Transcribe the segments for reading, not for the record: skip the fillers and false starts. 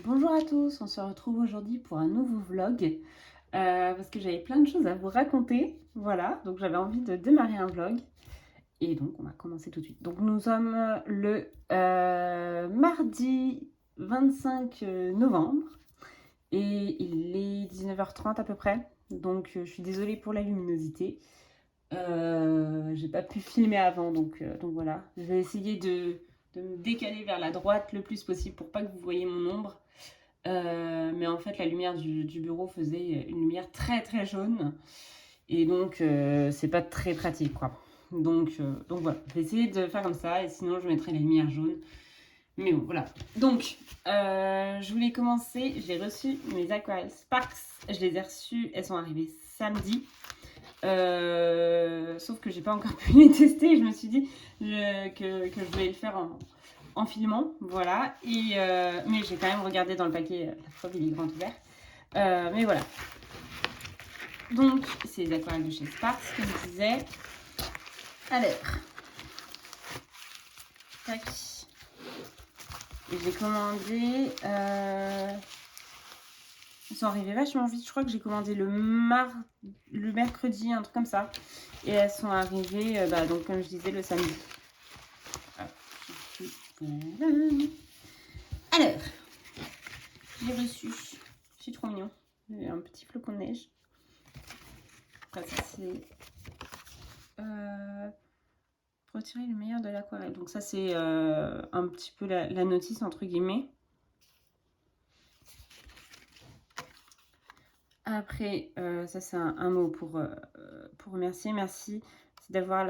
Bonjour à tous, on se retrouve aujourd'hui pour un nouveau vlog parce que j'avais plein de choses à vous raconter, voilà, donc j'avais envie de démarrer un vlog et donc on va commencer tout de suite. Donc nous sommes le mardi 25 novembre et il est 19h30 à peu près, donc je suis désolée pour la luminosité. J'ai pas pu filmer avant, donc voilà, je vais essayer de me décaler vers la droite le plus possible pour pas que vous voyez mon ombre. Mais en fait, la lumière du bureau faisait une lumière très très jaune. Et donc, c'est pas très pratique, quoi. Donc voilà, je vais essayer de faire comme ça. Et sinon, je mettrai la lumière jaune. Mais bon, voilà. Donc, je voulais commencer. J'ai reçu mes aquarelles Sparks. Je les ai reçues. Elles sont arrivées samedi. Sauf que j'ai pas encore pu les tester. Je me suis dit que je voulais le faire en filmant, voilà. Mais j'ai quand même regardé dans le paquet, la preuve il est grand ouvert. Mais voilà. Donc, c'est les aquarelles de chez Sparks, comme je disais. Alors, tac. Et j'ai commandé. Ils sont arrivés vachement vite. Je crois que j'ai commandé le mercredi, un truc comme ça. Et elles sont arrivées, donc comme je disais, le samedi. Alors, j'ai reçu. C'est trop mignon. Un petit flocon de neige. Après, ça c'est pour retirer le meilleur de l'aquarelle. Donc ça c'est un petit peu la notice entre guillemets. Après, ça c'est un mot pour remercier. Merci d'avoir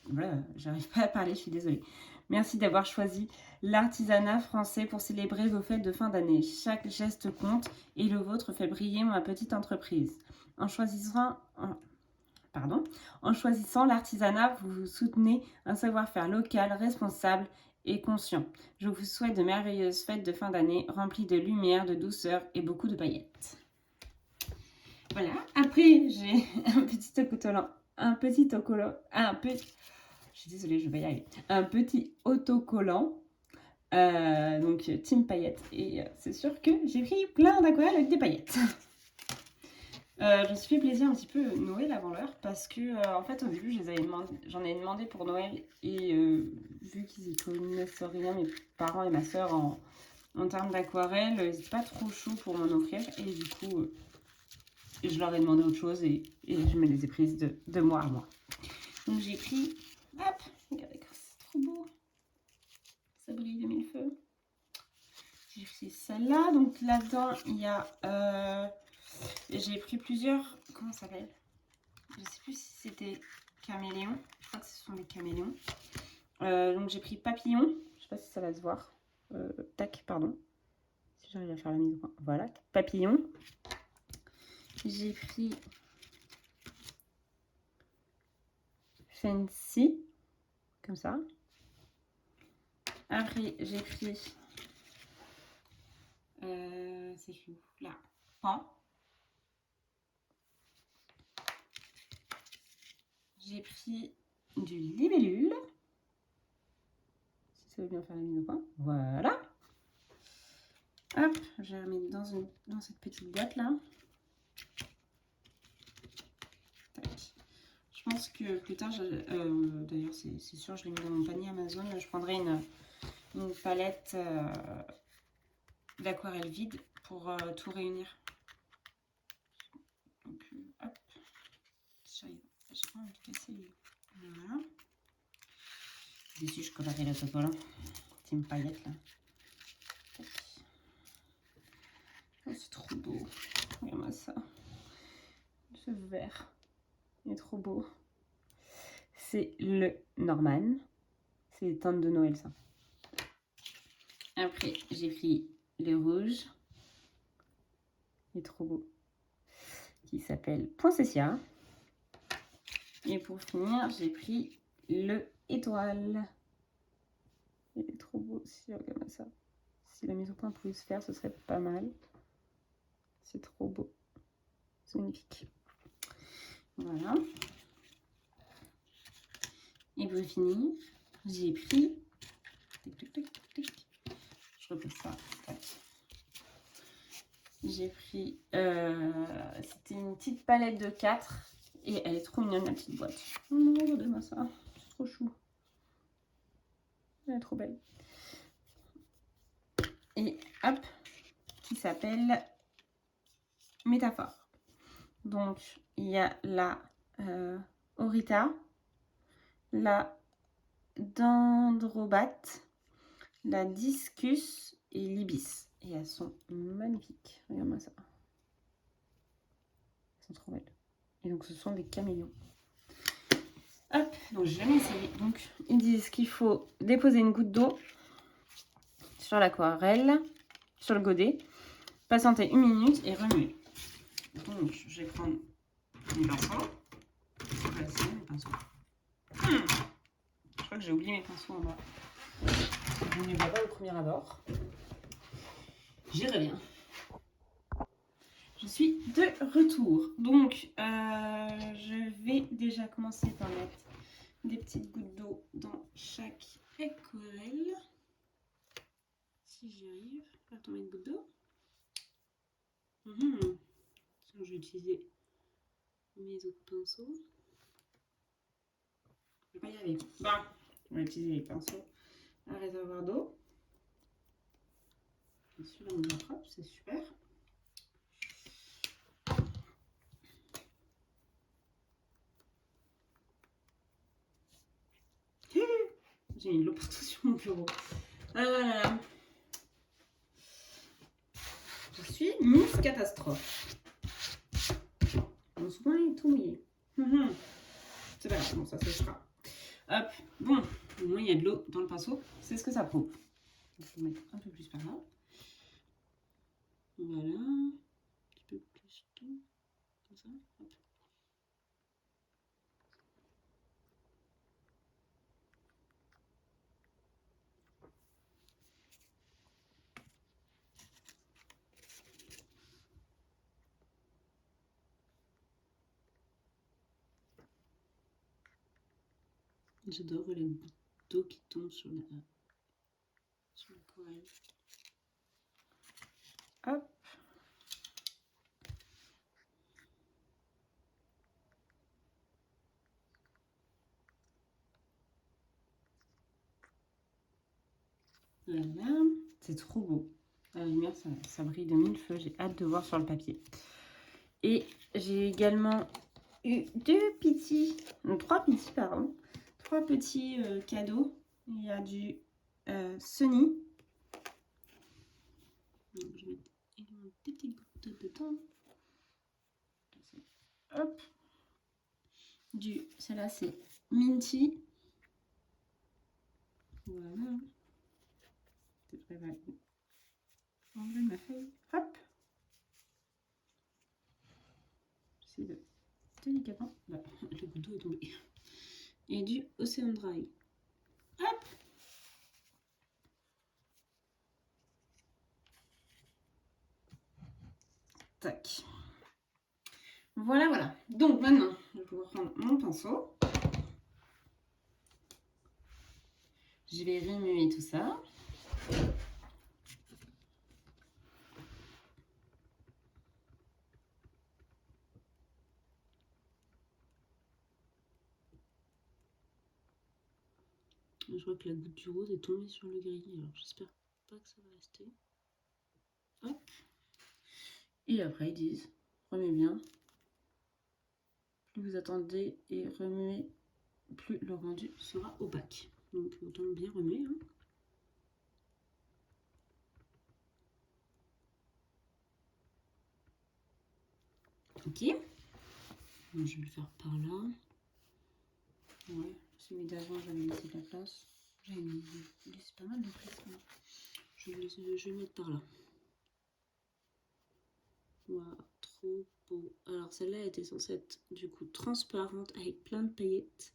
voilà, j'arrive pas à parler, je suis désolée. Merci d'avoir choisi l'artisanat français pour célébrer vos fêtes de fin d'année. Chaque geste compte et le vôtre fait briller ma petite entreprise. En choisissant l'artisanat, vous soutenez un savoir-faire local, responsable et conscient. Je vous souhaite de merveilleuses fêtes de fin d'année remplies de lumière, de douceur et beaucoup de paillettes. Voilà. Après, j'ai je suis désolée, je vais y arriver. Un petit autocollant. Donc team paillettes. Et c'est sûr que j'ai pris plein d'aquarelles avec des paillettes. Je me suis fait plaisir un petit peu Noël avant l'heure parce que en fait au début j'en ai demandé pour Noël et vu qu'ils y connaissent rien, mes parents et ma soeur en termes d'aquarelle, ils n'étaient pas trop chauds pour m'en offrir et du coup je leur ai demandé autre chose et je me les ai prises de moi à moi. Donc j'ai pris, hop, regardez c'est trop beau, ça brille de mille feux. J'ai pris celle-là, donc là-dedans il y a j'ai pris plusieurs, comment ça s'appelle? Je sais plus si c'était caméléon. Je crois que ce sont des caméléons. Donc j'ai pris papillon. Je sais pas si ça va se voir. Tac, pardon. Si j'arrive à faire la mise au point. Voilà, papillon. J'ai pris fancy. Comme ça. Après, j'ai pris... c'est où? Là. Pan. J'ai pris du libellule. Si ça veut bien faire la mise au point. Voilà. Hop, je vais la remettre dans cette petite boîte là. Tac. Je pense que plus tard, d'ailleurs c'est sûr, je l'ai mis dans mon panier Amazon, je prendrai une palette d'aquarelle vide pour tout réunir. Donc hop, j'ai pas envie de casser. Voilà. Dessus, je collerai l'autocollant. Team paillette là. Oh, c'est trop beau. Regarde-moi ça. Ce vert. Il est trop beau. C'est le Norman. C'est les teintes de Noël, ça. Après, j'ai pris le rouge. Il est trop beau. Qui s'appelle Poinsettia. Et pour finir, j'ai pris le étoile. Il est trop beau aussi, regarde ça. Si la mise au point pouvait se faire, ce serait pas mal. C'est trop beau. C'est magnifique. Voilà. Et pour finir, j'ai pris... Je repose ça. J'ai pris... c'était une petite palette de 4. Et elle est trop mignonne, la petite boîte. Oh non, regardez-moi ça. C'est trop chou. Elle est trop belle. Et hop, qui s'appelle Métaphore. Donc, il y a la Orita, la Dendrobate, la Discus et l'Ibis. Et elles sont magnifiques. Regarde-moi ça. Elles sont trop belles. Et donc, ce sont des caméléons. Hop, donc j'ai jamais essayé. Donc, ils disent qu'il faut déposer une goutte d'eau sur l'aquarelle, sur le godet, patienter 1 minute et remuer. Donc, je vais prendre mes pinceaux. Voilà, c'est mes pinceaux. Je crois que j'ai oublié mes pinceaux en bas. Je ne les vois pas au premier abord. J'y reviens. Je suis de retour. Donc, je vais déjà commencer par mettre des petites gouttes d'eau dans chaque aquarelle. Si j'y arrive, faire tomber une goutte d'eau. Je vais utiliser mes autres pinceaux. Je vais pas y arriver. Bon, on va utiliser les pinceaux à réservoir d'eau. Celui-là, on le rattrape, c'est super. J'ai mis de l'eau partout sur mon bureau. Ah là là. Je suis Miss Catastrophe. Mon soin est tout mouillé. C'est pas grave, bon, ça séchera. Hop, bon, au moins il y a de l'eau dans le pinceau, c'est ce que ça prouve. Il faut mettre un peu plus par là. Voilà, un petit peu plus tout, comme ça. Hop. J'adore la goutte d'eau qui tombe sur l'aquarelle. Hop. Voilà, c'est trop beau. La lumière, ça brille de mille feux. J'ai hâte de voir sur le papier. Et j'ai également eu trois petits cadeaux. Il y a du Sunny. Donc, je vais mettre des petites gouttes dedans. Hop. Celle-là, c'est Minty. Voilà. Je vais enlever ma feuille. Hop. J'essaie de délicatement. Là, le goutte d'eau est tombé. Et du Ocean Dry. Hop. Tac. Voilà, voilà. Donc maintenant, je vais pouvoir prendre mon pinceau. Je vais remuer tout ça. Je vois que la goutte du rose est tombée sur le gris. Alors j'espère pas que ça va rester. Hop. Et après ils disent, remue bien. Plus vous attendez et remuez, plus le rendu sera opaque. Donc autant bien remuer. Hein. Ok. Donc, je vais le faire par là. Ouais, celui d'avant, j'avais laissé de la place. J'ai laissé pas mal de place. Hein. Je vais le mettre par là. Waouh, trop beau. Alors celle-là était censée être du coup transparente avec plein de paillettes.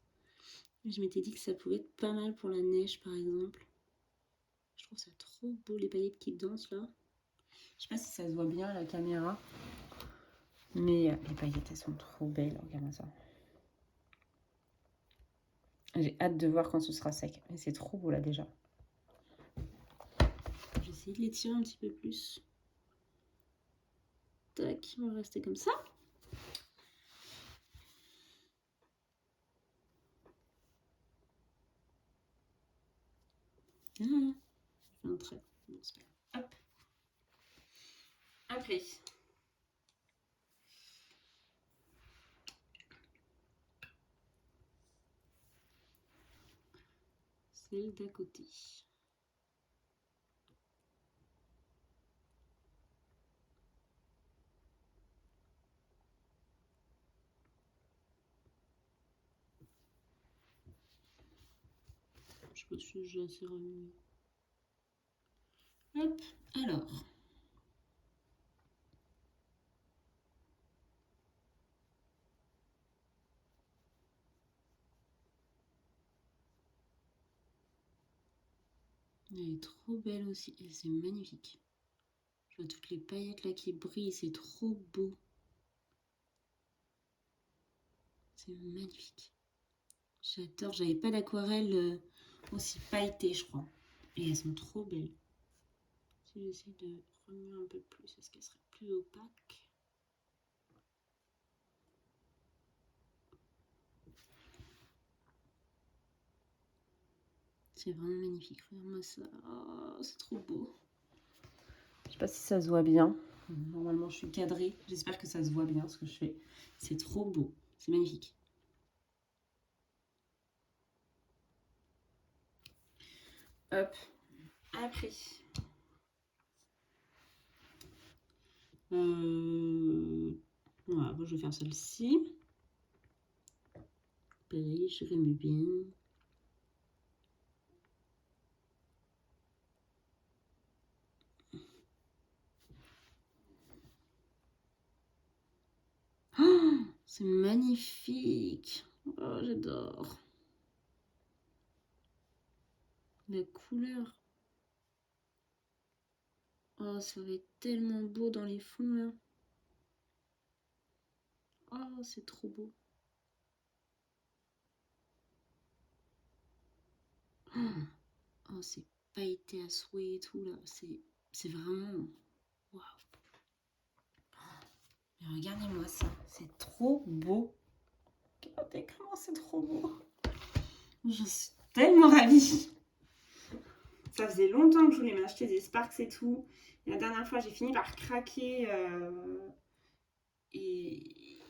Je m'étais dit que ça pouvait être pas mal pour la neige par exemple. Je trouve ça trop beau les paillettes qui dansent là. Je sais pas si ça se voit bien à la caméra. Mais les paillettes elles sont trop belles, regarde ça. J'ai hâte de voir quand ce sera sec. Mais c'est trop beau là déjà. Je vais essayer de les tirer un petit peu plus. Tac, on va rester comme ça. Ah, je fais un trait. Bon, c'est pas grave. Hop. Après. Celle d'à côté. Je sais pas si j'ai assez remis. Hop, alors. Elle est trop belle aussi, et c'est magnifique. Je vois toutes les paillettes là qui brillent, c'est trop beau. C'est magnifique. J'adore, j'avais pas d'aquarelle aussi pailletée, je crois. Et elles sont trop belles. Si j'essaie de remuer un peu plus, est-ce qu'elle serait plus opaque? C'est vraiment magnifique, regarde-moi ça. Oh, c'est trop beau. Je sais pas si ça se voit bien. Normalement, je suis cadrée. J'espère que ça se voit bien ce que je fais. C'est trop beau. C'est magnifique. Hop. Après. Voilà, bon, je vais faire celle-ci. Pareil, je remets bien. Oh, c'est magnifique. Oh, j'adore. La couleur. Oh, ça va être tellement beau dans les fonds là. Oh, c'est trop beau. Oh, c'est pailleté à souhait et tout là. C'est vraiment... Waouh. Mais regardez-moi ça. C'est trop beau. Regardez comment c'est trop beau. Je suis tellement ravie. Ça faisait longtemps que je voulais m'acheter des Sparks et tout. Et la dernière fois, j'ai fini par craquer. Et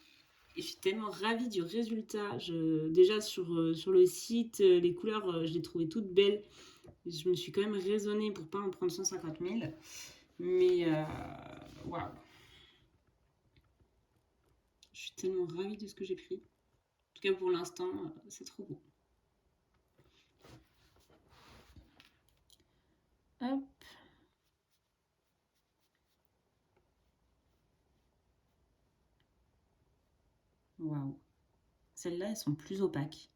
je suis tellement ravie du résultat. Déjà sur le site, les couleurs, je les trouvais toutes belles. Je me suis quand même raisonnée pour pas en prendre 150 000. Mais waouh. Je suis tellement ravie de ce que j'ai pris. En tout cas pour l'instant, c'est trop beau. Hop. Waouh. Celles-là, elles sont plus opaques.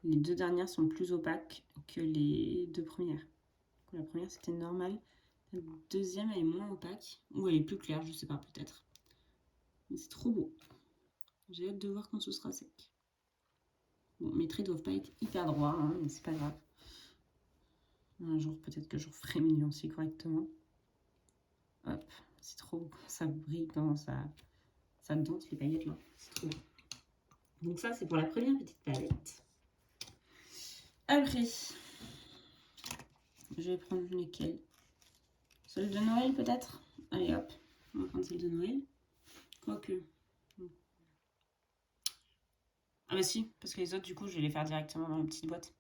Les deux dernières sont plus opaques que les deux premières. La première, c'était normal. La deuxième, elle est moins opaque. Ou elle est plus claire, je sais pas, peut-être. Mais c'est trop beau. J'ai hâte de voir quand ce sera sec. Bon, mes traits doivent pas être hyper droits, hein, mais c'est pas grave. Un jour, peut-être que je ferai mes nuances correctement. Hop, c'est trop beau. Ça brille quand ça dente les paillettes là. C'est trop beau. Donc ça, c'est pour la première petite palette. Après, je vais prendre lesquelles? Celle de Noël peut-être? Allez hop, on va prendre celle de Noël. Quoique. Ah bah si, parce que les autres, du coup, je vais les faire directement dans la petite boîte.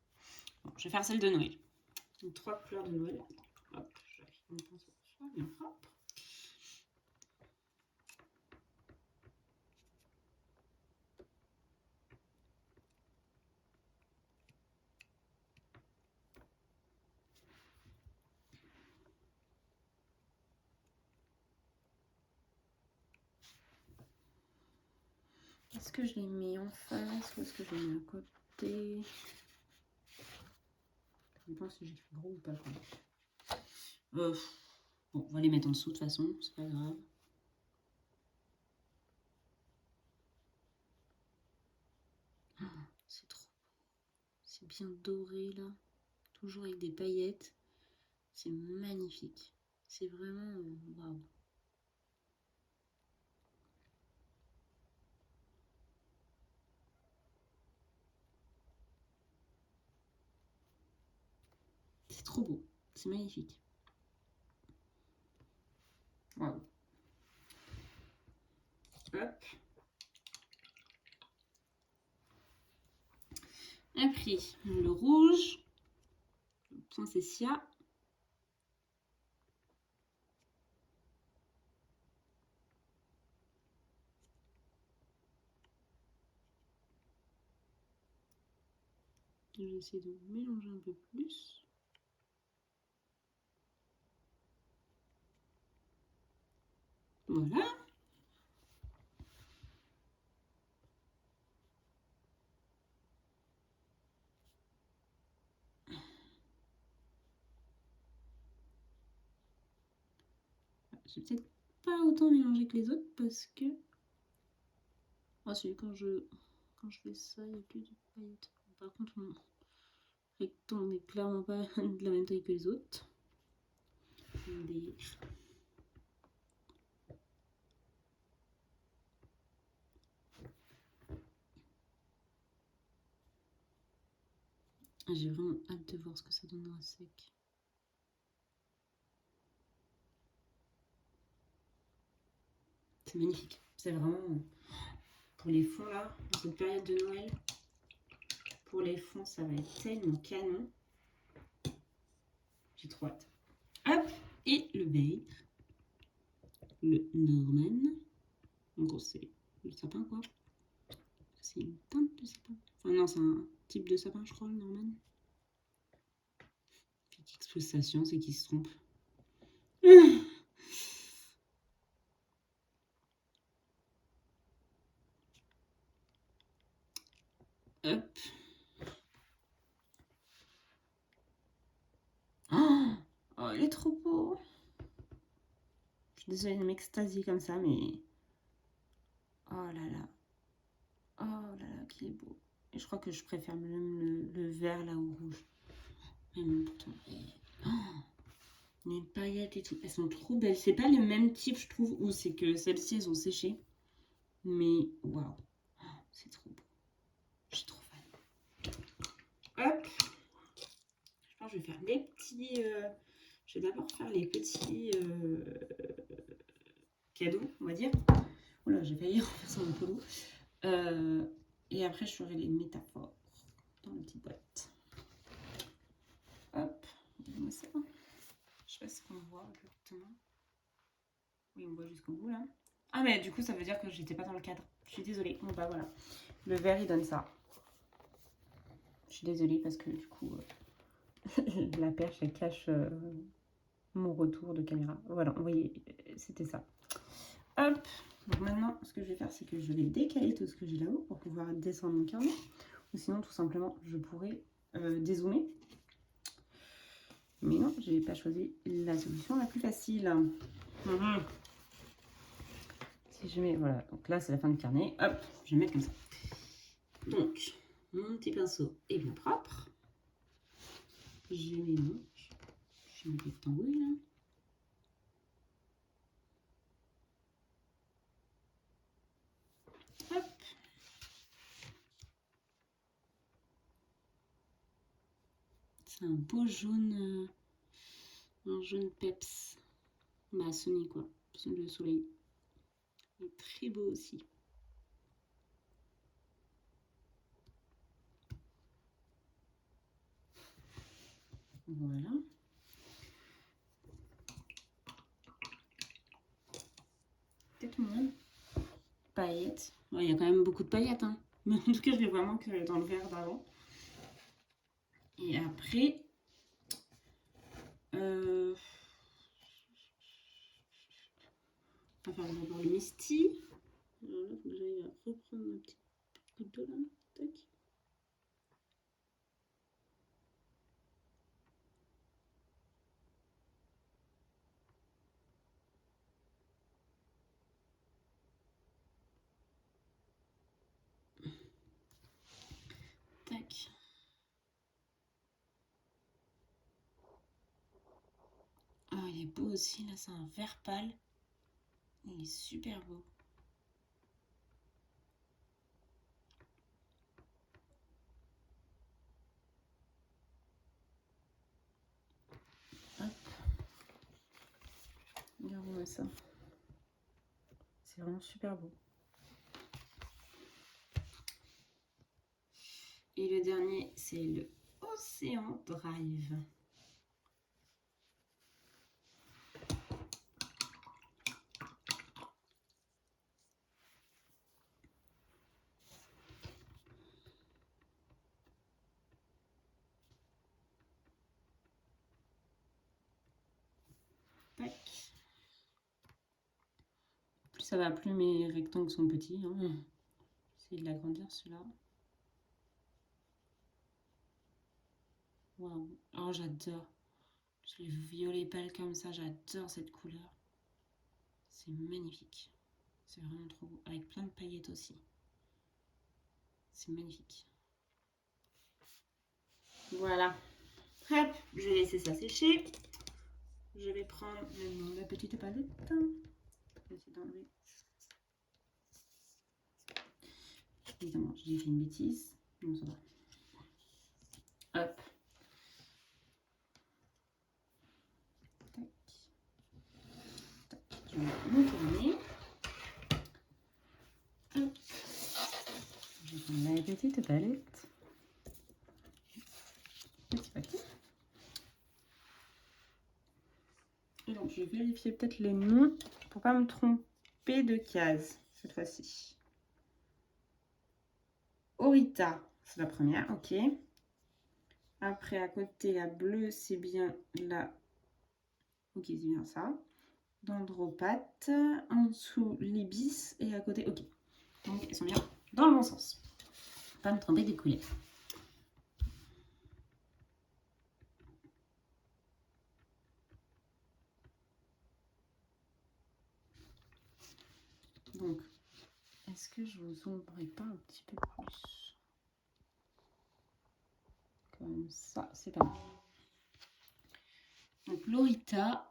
Bon, je vais faire celle de Noël. Donc, 3 couleurs de Noël. Hop, je vais une pince pour ça, bien propre. Est-ce que je les mets en face ou est-ce que je les mets à côté? Je pense si j'ai fait gros ou pas. Bon, on va les mettre en dessous de toute façon, c'est pas grave. Oh, c'est trop beau. C'est bien doré là. Toujours avec des paillettes. C'est magnifique. C'est vraiment waouh. trop beau. C'est magnifique. Waouh. Hop. Après, le rouge. Princessia. Je vais essayer de mélanger un peu plus. Voilà. J'ai peut-être pas autant mélangé que les autres parce que... Ah si, quand je fais ça, il n'y a plus de paillettes. Par contre, mon rectangle n'est clairement pas de la même taille que les autres. J'ai vraiment hâte de voir ce que ça donnera sec. C'est magnifique. C'est vraiment... Pour les fonds là, dans cette période de Noël, pour les fonds, ça va être tellement canon. J'ai trop hâte. Hop, et le vert. Le Norman. En gros, c'est le sapin quoi. C'est une teinte de sapin. Enfin non, c'est un type de sapin, je crois, le Norman. Petite expression, c'est qu'il se trompe. Hop. Oh, il est trop beau. Je suis désolée de m'extasier comme ça, mais... Oh là là. Oh là là, qu'il est beau. Et je crois que je préfère même le vert là au rouge. Même pourtant. Oh, les paillettes et tout, elles sont trop belles. C'est pas le même type, je trouve, ou c'est que celles-ci, elles ont séché. Mais waouh, c'est trop beau. Je suis trop fan. Hop. Je pense que je vais faire les petits... Je vais d'abord faire les petits cadeaux, on va dire. Oula, j'ai failli renverser mon polo. Et après, je ferai les métaphores dans la petite boîte. Hop, donne-moi ça. Je sais pas si on voit exactement. Oui, on voit jusqu'au bout là. Ah, mais du coup, ça veut dire que j'étais pas dans le cadre. Je suis désolée. Bon, bah voilà. Le vert, il donne ça. Je suis désolée parce que du coup, la perche, elle cache mon retour de caméra. Voilà, vous voyez, c'était ça. Hop. Donc maintenant, ce que je vais faire, c'est que je vais décaler tout ce que j'ai là-haut pour pouvoir descendre mon carnet. Ou sinon, tout simplement, je pourrais dézoomer. Mais non, je n'ai pas choisi la solution la plus facile. Si je mets, voilà, donc là, c'est la fin du carnet. Hop, je vais mettre comme ça. Donc, mon petit pinceau est bien propre. Je mélange. Je mets des tambouilles là. Hop. C'est un beau jaune, un jaune peps. Bah, sonné quoi, le soleil. Il est très beau aussi. Voilà. Peut-être moins paillettes. Ouais, il y a quand même beaucoup de paillettes, hein. Mais en tout cas, je les vois moins que dans le vert d'avant. Et après, on va faire d'abord le Misty. Alors là, il faut que j'aille reprendre ma petite goutte d'eau là. Tac. Tac. Ah, il est beau aussi, là, c'est un vert pâle. Il est super beau. Ouais, ça. C'est vraiment super beau. Et le dernier, c'est le Océan Drive. Tac. Plus ça va, plus mes rectangles sont petits. Hein. J'essaie de l'agrandir celui-là. Waouh. Oh, j'adore. Le violet pâle comme ça, j'adore cette couleur. C'est magnifique. C'est vraiment trop beau. Avec plein de paillettes aussi. C'est magnifique. Voilà. Hop, je vais laisser ça sécher. Je vais prendre maintenant la petite palette. Je vais essayer d'enlever. Évidemment, j'ai fait une bêtise. Non, ça va. Hop. Tac. Tac. Je vais me tourner. Hop. Je vais prendre la petite palette. Petit papier. Et donc, je vais vérifier peut-être les noms pour pas me tromper de case cette fois-ci. Orita, c'est la première, ok. Après, à côté, la bleue, c'est bien la... Ok, c'est bien ça. Dendropathe. En dessous, l'ibis. Et à côté, ok. Donc, elles sont bien dans le bon sens. Pas me tromper des couleurs. Donc, est-ce que je vous ombrerai pas un petit peu plus? Comme ça, c'est pas mal. Donc, l'Orita.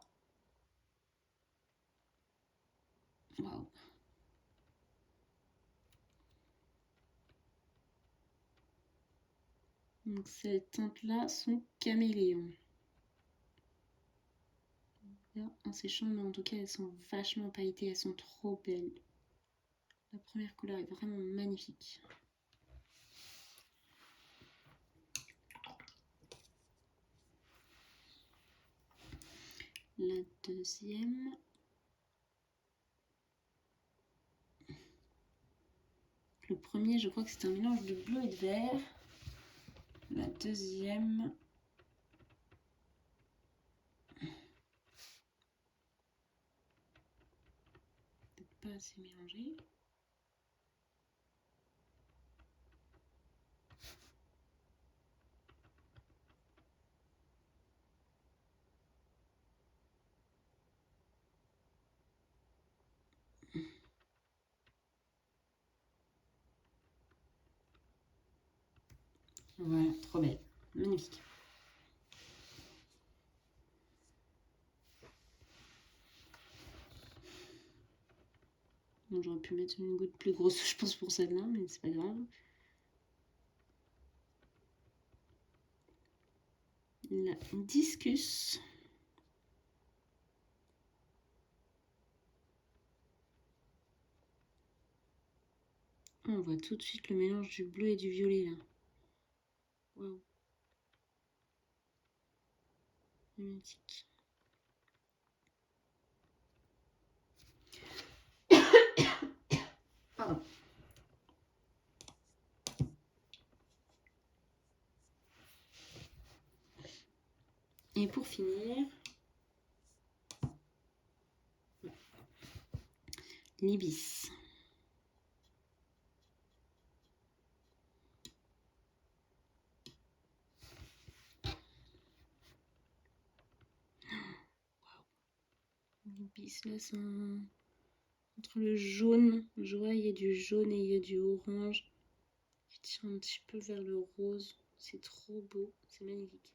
Waouh. Donc, ces teintes-là sont caméléons. En séchant, mais en tout cas, elles sont vachement pailletées. Elles sont trop belles. La première couleur est vraiment magnifique. La deuxième. Le premier, je crois que c'est un mélange de bleu et de vert. La deuxième. Peut-être pas assez mélangé. Voilà, trop belle. Magnifique. J'aurais pu mettre une goutte plus grosse, je pense, pour celle-là, mais c'est pas grave. La discus. On voit tout de suite le mélange du bleu et du violet là. Waouh. Magnifique. Pardon. Et pour finir, l'ibis. L'ibis là, c'est entre le jaune, je vois il y a du jaune et il y a du orange qui tire un petit peu vers le rose. C'est trop beau, c'est magnifique.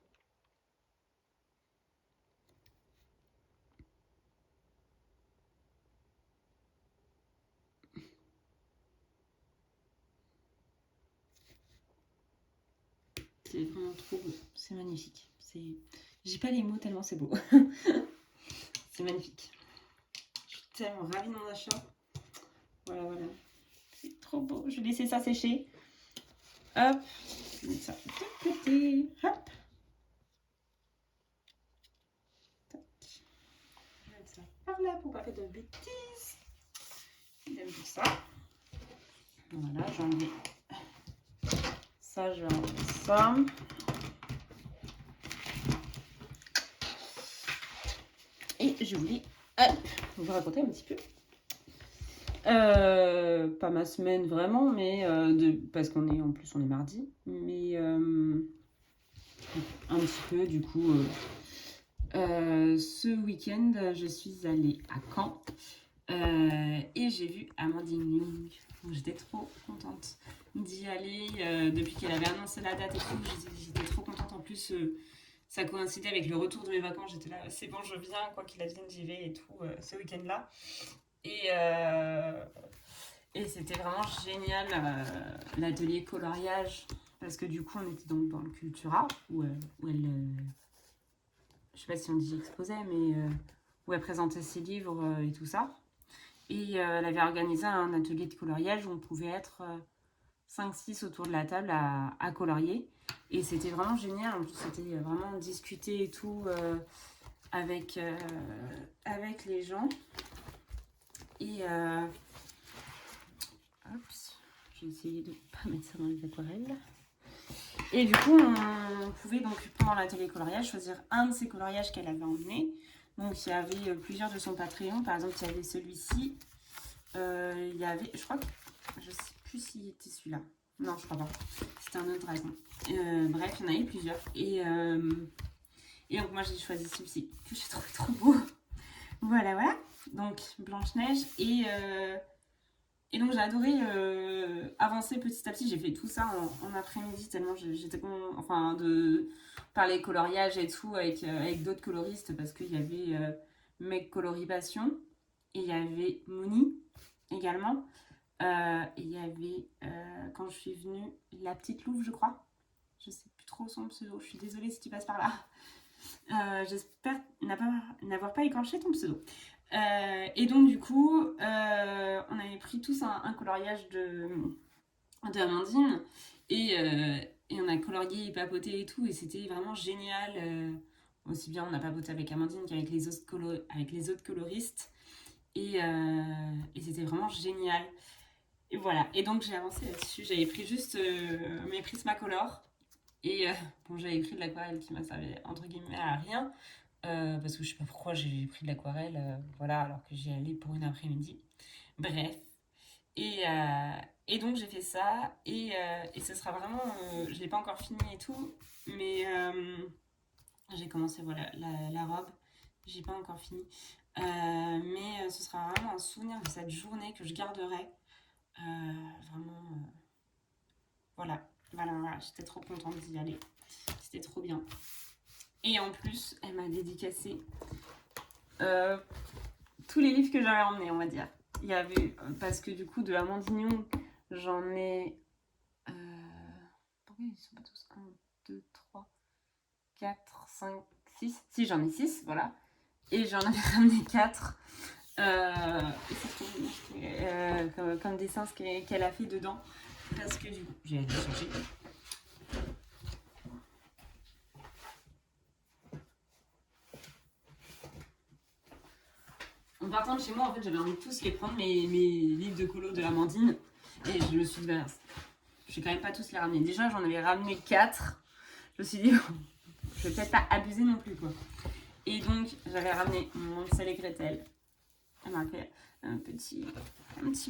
C'est vraiment trop beau, c'est magnifique. J'ai pas les mots tellement c'est beau. C'est magnifique. tellement ravie de mon achat. Voilà, voilà. C'est trop beau. Je vais laisser ça sécher. Hop. Je vais mettre ça de côté. Hop. Tac. Je vais mettre ça par là pour pas faire de bêtises. J'aime tout ça. Voilà, j'ai enlevé ça, je vais enlever ça. Et je voulais vous raconter un petit peu. Pas ma semaine vraiment, mais parce qu'on est en plus on est mardi, mais un petit peu du coup. Ce week-end, je suis allée à Caen et j'ai vu Amandine Young. J'étais trop contente d'y aller depuis qu'elle avait annoncé la date et tout. J'étais trop contente. En plus, ça coïncidait avec le retour de mes vacances. J'étais là, c'est bon, je viens, quoi qu'il advienne, j'y vais et tout ce week-end-là. Et c'était vraiment génial l'atelier coloriage parce que du coup, on était donc dans le Cultura où elle. Je sais pas si on dit exposait, mais où elle présentait ses livres et tout ça. Et elle avait organisé un atelier de coloriage où on pouvait être 5-6 autour de la table à colorier. Et c'était vraiment génial. En plus, c'était vraiment discuter et tout avec les gens. Et j'ai essayé de ne pas mettre ça dans les aquarelles. Et du coup, on pouvait donc pendant l'atelier coloriage choisir un de ces coloriages qu'elle avait emmené. Donc il y avait plusieurs de son Patreon. Par exemple, il y avait celui-ci. Il y avait, je crois que, je sais plus s'il était celui-là. Non, je crois pas. C'était un autre dragon. Bref, il y en avait plusieurs. Et donc moi j'ai choisi celui-ci que j'ai trouvé trop beau. Voilà, voilà. Donc Blanche-Neige et donc j'ai adoré avancer petit à petit. J'ai fait tout ça en après-midi tellement j'étais enfin de parler coloriage et tout avec d'autres coloristes parce qu'il y avait Meg Coloripassion et il y avait Mouni également. Et il y avait quand je suis venue la petite Louve je crois. Je sais plus trop son pseudo. Je suis désolée si tu passes par là. J'espère n'avoir pas écorché ton pseudo. Et donc du coup, on avait pris tous un coloriage d'Amandine et on a colorié et papoté et tout et c'était vraiment génial. Aussi bien on a papoté avec Amandine qu'avec les autres coloristes et c'était vraiment génial. Et voilà, et donc j'ai avancé là-dessus, j'avais pris juste mes Prismacolor et bon j'avais pris de l'aquarelle qui m'a servi entre guillemets à rien. Parce que je sais pas pourquoi j'ai pris de l'aquarelle, voilà, alors que j'y allais pour une après-midi. Bref. Et donc j'ai fait ça, et ce sera vraiment, je l'ai pas encore fini et tout, mais j'ai commencé voilà la robe, j'ai pas encore fini, mais ce sera vraiment un souvenir de cette journée que je garderai, vraiment, voilà, j'étais trop contente d'y aller, c'était trop bien. Et en plus, elle m'a dédicacé tous les livres que j'avais emmenés, on va dire. Il y avait, parce que du coup, de Amandine Young, j'en ai. Pourquoi ils sont pas tous 1, 2, 3, 4, 5, 6 Si, j'en ai 6, voilà. Et j'en avais ramené 4. Et c'est trop comme dessin ce qu'elle a fait dedans. Parce que du coup, j'ai dû changer. En partant de chez moi, en fait, j'avais envie de tous les prendre, mes livres de colo de Amandine. Et je me suis dit, bah, je vais quand même pas tous les ramener. Déjà, j'en avais ramené 4. Je me suis dit, je vais peut-être pas abuser non plus, quoi. Et donc, j'avais ramené mon Hansel et Gretel. Elle m'a fait un petit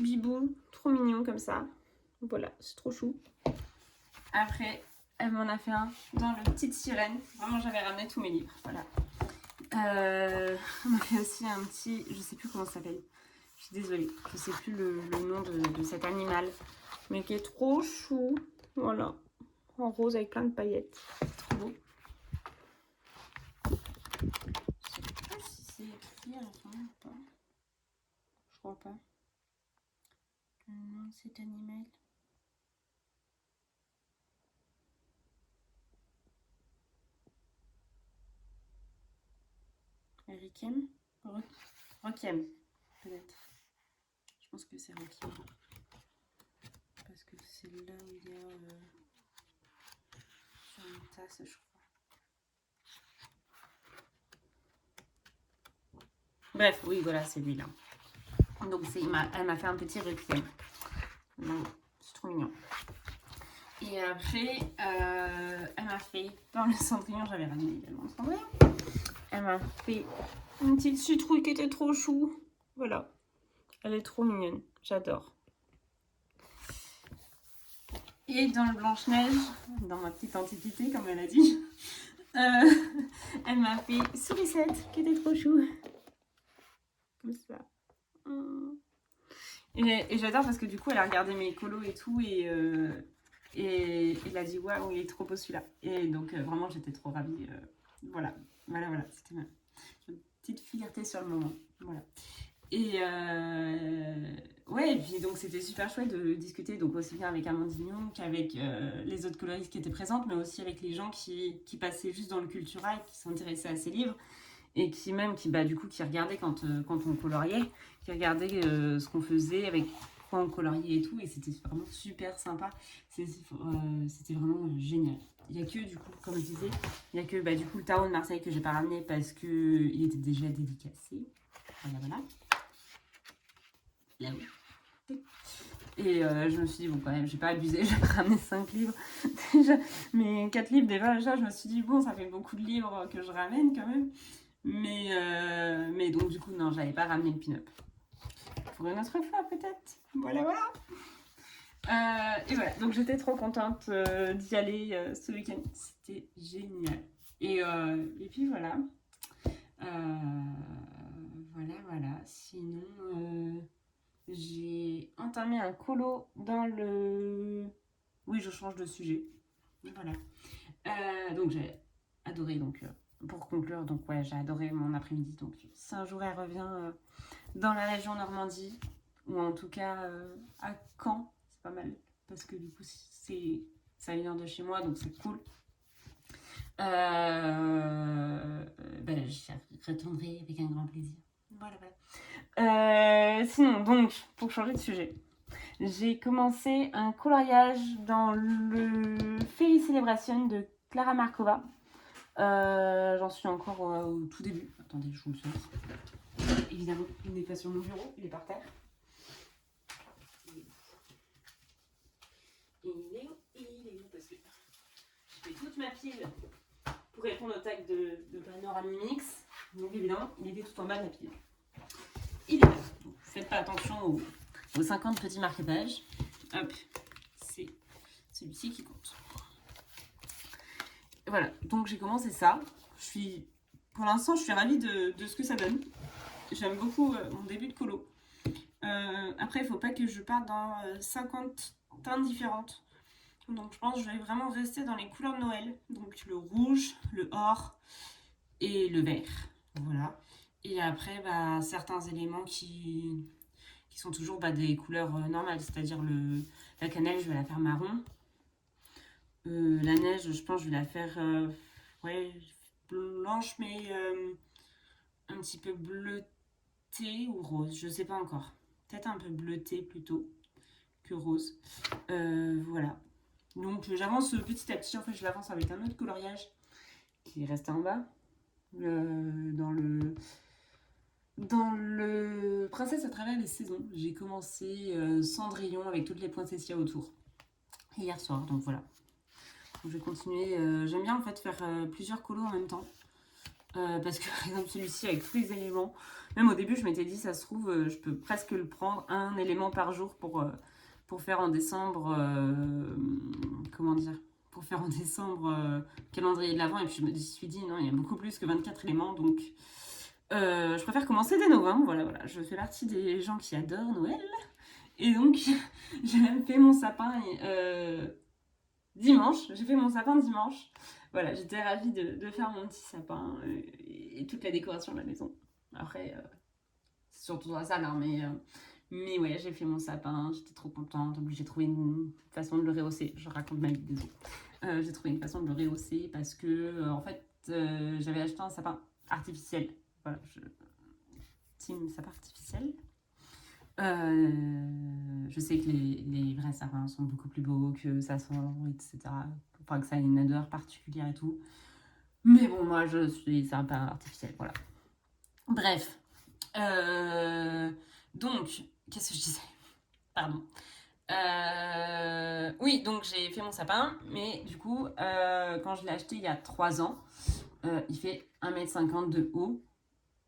bibou, trop mignon comme ça. Voilà, c'est trop chou. Après, elle m'en a fait un dans le Petite Sirène. Vraiment, j'avais ramené tous mes livres, voilà. On m'a fait aussi un petit, je sais plus comment ça s'appelle. Je suis désolée, je sais plus le nom de cet animal, mais qui est trop chou. Voilà, en rose avec plein de paillettes. C'est trop beau. Je sais pas si c'est écrit à la fin ou pas. Je crois pas. Le nom de cet animal. Requiem. Requiem. peut-être. Je pense que c'est rempli. Parce que c'est là où il y a sur une tasse, je crois. Bref, oui, voilà, c'est lui là. Donc elle m'a fait un petit requiem. C'est trop mignon. Et après, elle m'a fait, dans le Cendrillon, j'avais ramené également le Cendrillon. Elle m'a fait une petite citrouille qui était trop chou. Voilà. Elle est trop mignonne. J'adore. Et dans le Blanche-Neige, dans ma petite antiquité, comme elle a dit, elle m'a fait Sourisette qui était trop chou. Comme ça. Et j'adore parce que du coup, elle a regardé mes colos et tout et elle a dit waouh, il est trop beau celui-là. Et donc, vraiment, j'étais trop ravie. Voilà. C'était ma petite fierté sur le moment. Voilà. Et ouais, et puis donc c'était super chouette de discuter donc aussi bien avec Amandine Young qu'avec les autres coloristes qui étaient présentes, mais aussi avec les gens qui passaient juste dans le culturel, qui s'intéressaient à ces livres et qui du coup qui regardaient quand on coloriait, qui regardaient ce qu'on faisait, avec quoi on coloriait et tout, et c'était vraiment super sympa. C'était vraiment génial. Il n'y a que du coup, comme je disais, il n'y a que du coup le tarot de Marseille que j'ai pas ramené parce que il était déjà dédicacé. Voilà. Là oui. Et je me suis dit, bon, quand même, j'ai pas abusé, j'ai ramené 5 livres. Déjà, mais 4 livres, déjà, je me suis dit, bon, ça fait beaucoup de livres que je ramène quand même. Mais donc, du coup, non, j'avais pas ramené le pin-up. Pour une autre fois, peut-être. Voilà. Et voilà, donc j'étais trop contente d'y aller ce week-end. C'était génial. Et puis voilà. Voilà. Sinon, j'ai entamé un colo dans le... Oui, je change de sujet. Voilà. Donc j'ai adoré, donc pour conclure, donc ouais, j'ai adoré mon après-midi. Donc si un jour elle revient dans la région Normandie, ou en tout cas à Caen, c'est pas mal, parce que du coup c'est à 1 heure de chez moi, donc c'est cool. J'y retournerai avec un grand plaisir. Voilà. Sinon, donc, pour changer de sujet, j'ai commencé un coloriage dans le Fairy Celebration de Clara Markova. J'en suis encore au tout début. Attendez, je vous le sors. Évidemment, il n'est pas sur mon bureau, il est par terre. Il est où parce que je fais toute ma pile pour répondre au tag de Panorama Mix. Donc évidemment, il était tout en bas de la pile. Il est là. Donc, faites pas attention aux 50 petits marque-pages. Hop, c'est celui-ci qui compte. Et voilà, donc j'ai commencé ça. Pour l'instant, je suis ravie de ce que ça donne. J'aime beaucoup mon début de colo. Après, il ne faut pas que je parte dans 50 teintes différentes. Donc je pense que je vais vraiment rester dans les couleurs de Noël. Donc le rouge, le or et le vert. Voilà. Et après, certains éléments qui sont toujours des couleurs normales. C'est-à-dire la cannelle, je vais la faire marron. La neige, je pense que je vais la faire blanche, mais un petit peu bleutée ou rose. Je ne sais pas encore. Peut-être un peu bleutée plutôt que rose. Voilà. Donc j'avance petit à petit. En fait, je l'avance avec un autre coloriage qui est resté en bas. Dans le Princesse à travers les saisons, j'ai commencé Cendrillon avec toutes les poinsettias autour hier soir, donc voilà. Donc, je vais continuer. J'aime bien en fait faire plusieurs colos en même temps parce que par exemple celui-ci avec tous les éléments, même au début je m'étais dit ça se trouve je peux presque le prendre un élément par jour pour faire en décembre pour faire en décembre calendrier de l'Avent, et puis je me suis dit non, il y a beaucoup plus que 24 éléments, donc je préfère commencer dès novembre. Voilà, je fais partie des gens qui adorent Noël, et donc j'ai même fait mon sapin dimanche. J'ai fait mon sapin dimanche. Voilà, j'étais ravie de faire mon petit sapin et toute la décoration de la maison. Après, c'est surtout dans la salle, hein, mais ouais, j'ai fait mon sapin, j'étais trop contente. En plus, j'ai trouvé une façon de le rehausser. Je raconte ma vie, désolée. J'ai trouvé une façon de le rehausser parce que, en fait, j'avais acheté un sapin artificiel. Voilà, team sapin artificiel. Je sais que les vrais sapins sont beaucoup plus beaux, que ça sent, etc. Enfin, que ça a une odeur particulière et tout. Mais bon, moi, je suis sapin artificiel, voilà. Bref. Donc, qu'est-ce que je disais? Pardon. Oui, donc j'ai fait mon sapin, mais du coup, quand je l'ai acheté il y a 3 ans, il fait 1,50 m de haut.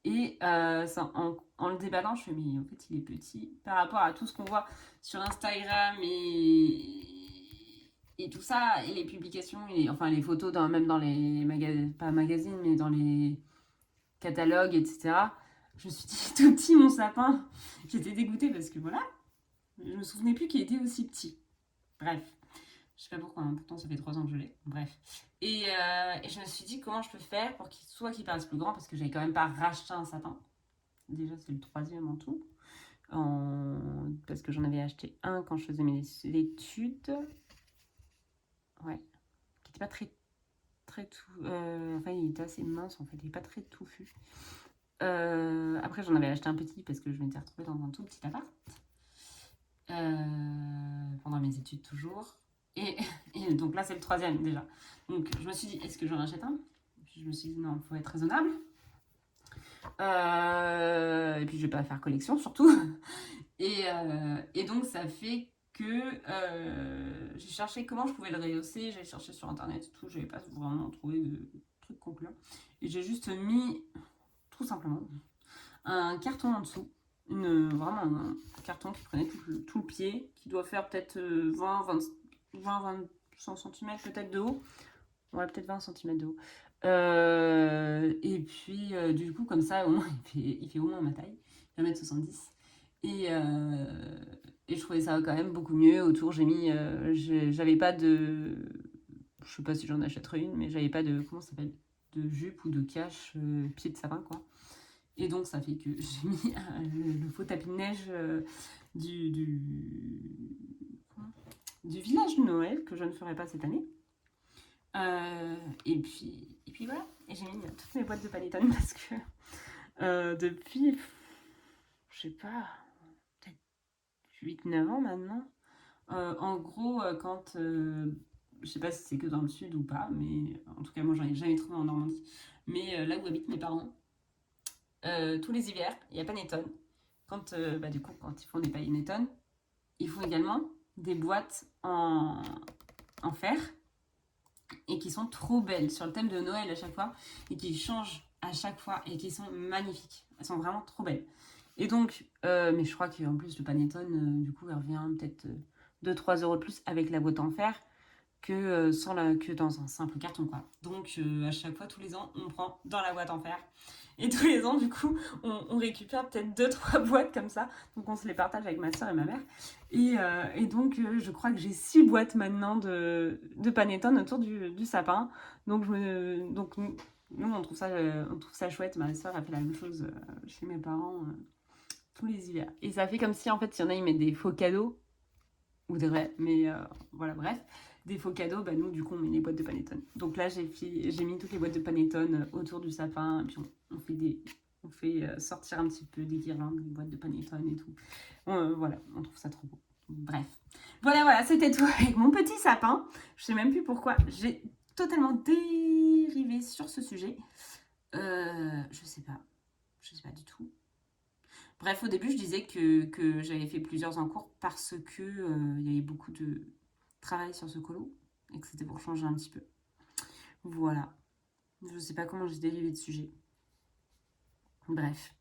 Et ça, en le déballant, je fais, mais en fait, il est petit par rapport à tout ce qu'on voit sur Instagram et tout ça, et les publications, enfin les photos, même dans les pas magazines, mais dans les catalogues, etc. Je me suis dit, tout petit mon sapin. J'étais dégoûtée parce que voilà, je me souvenais plus qu'il était aussi petit. Bref, je sais pas pourquoi, hein, pourtant ça fait 3 ans que je l'ai. Bref. Et je me suis dit, comment je peux faire pour qu'il paraisse plus grand, parce que j'avais quand même pas racheté un sapin. Déjà, c'est le 3e en tout. Parce que j'en avais acheté un quand je faisais mes études. Ouais. Qui était pas très tout. Enfin, il était assez mince en fait. Il est pas très touffu. Après, j'en avais acheté un petit parce que je m'étais retrouvée dans un tout petit appart. Pendant mes études, toujours. Et donc là, c'est le 3e déjà. Donc, je me suis dit, est-ce que j'en achète un? Puis je me suis dit, non, il faut être raisonnable. Et puis, je vais pas faire collection, surtout. Et donc, ça fait que j'ai cherché comment je pouvais le rehausser. J'ai cherché sur internet et tout. Je n'avais pas vraiment trouvé de truc concluant. Et j'ai juste mis, tout simplement, un carton en dessous. Vraiment un carton qui prenait tout le pied, qui doit faire peut-être 20-25 cm peut-être de haut. Ouais, peut-être 20 cm de haut. Et puis, du coup, comme ça, au moins, il fait au moins ma taille. 1,70 m. Et je trouvais ça quand même beaucoup mieux. Autour, j'ai mis. J'avais pas de. Je sais pas si j'en achèterai une, mais j'avais pas de. Comment ça s'appelle? De jupe ou de cache pied de sapin, quoi. Et donc, ça fait que j'ai mis le faux tapis de neige du village de Noël, que je ne ferai pas cette année. Et puis voilà. Et j'ai mis toutes mes boîtes de panettone parce que depuis, je sais pas, peut-être 8-9 ans maintenant. En gros, quand. Je sais pas si c'est que dans le sud ou pas, mais en tout cas, moi, j'en ai jamais trouvé en Normandie. Mais là où habitent mes parents, tous les hivers, il y a panettone. Du coup, quand ils font des panettone, ils font également des boîtes en fer et qui sont trop belles sur le thème de Noël à chaque fois et qui changent à chaque fois et qui sont magnifiques. Elles sont vraiment trop belles. Et donc, mais je crois qu'en plus le panettone, du coup, elle revient peut-être 2-3 euros de plus avec la boîte en fer que dans un simple carton, quoi. Donc, à chaque fois, tous les ans, on prend dans la boîte en fer. Et tous les ans, du coup, on récupère peut-être 2-3 boîtes comme ça. Donc, on se les partage avec ma soeur et ma mère. Et donc, je crois que j'ai 6 boîtes maintenant de panettone autour du sapin. Donc, nous, on trouve ça chouette. Ma soeur a fait la même chose chez mes parents tous les hivers. Et ça fait comme si, en fait, il y en a, ils mettent des faux cadeaux. Ou des vrais, mais voilà, bref. Des faux cadeaux, bah nous, du coup, on met les boîtes de panettone. Donc là, j'ai mis toutes les boîtes de panettone autour du sapin. Et puis, on fait sortir un petit peu des guirlandes, des boîtes de panettone et tout. Voilà, on trouve ça trop beau. Bref. Voilà, c'était tout avec mon petit sapin. Je sais même plus pourquoi j'ai totalement dérivé sur ce sujet. Je sais pas du tout. Bref, au début, je disais que j'avais fait plusieurs en cours parce que il y avait beaucoup de travail sur ce colo et que c'était pour changer un petit peu. Voilà. Je sais pas comment j'ai dérivé de sujet. Bref.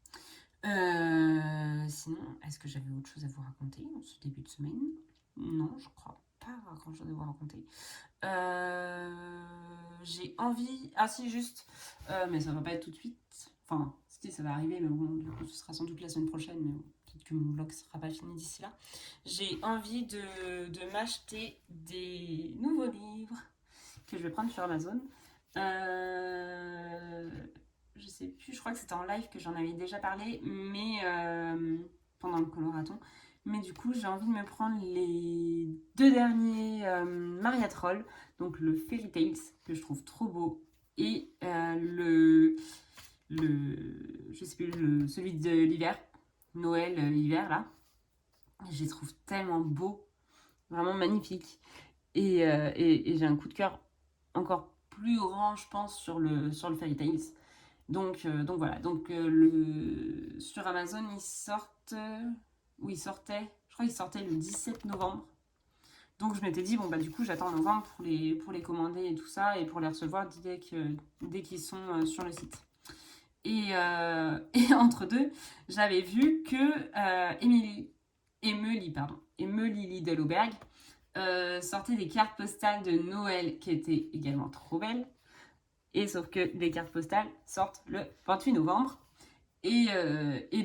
Sinon, est-ce que j'avais autre chose à vous raconter en ce début de semaine? Non, je crois pas grand chose à vous raconter. J'ai envie. Ah, si, juste. Mais ça va pas être tout de suite. Enfin, si, ça va arriver, mais bon, du coup, ce sera sans doute la semaine prochaine. Mais bon, peut-être que mon vlog sera pas fini d'ici là. J'ai envie de m'acheter des nouveaux livres que je vais prendre sur Amazon. Je sais plus, je crois que c'était en live que j'en avais déjà parlé, mais pendant le coloraton. Mais du coup, j'ai envie de me prendre les 2 derniers Maria Troll, donc le Fairy Tales, que je trouve trop beau, et je sais plus, celui de l'hiver, Noël, hiver, là. Je les trouve tellement beaux, vraiment magnifiques. Et j'ai un coup de cœur encore plus grand, je pense, sur le Fairy Tails. Donc voilà, sur Amazon, ils sortent, ou ils sortaient, je crois qu'ils sortaient le 17 novembre. Donc je m'étais dit, bon bah du coup j'attends novembre pour les commander et tout ça, et pour les recevoir dès qu'ils sont sur le site. Et entre deux, j'avais vu que Emily Liddellberg sortait des cartes postales de Noël qui étaient également trop belles. Et sauf que les cartes postales sortent le 28 novembre. Et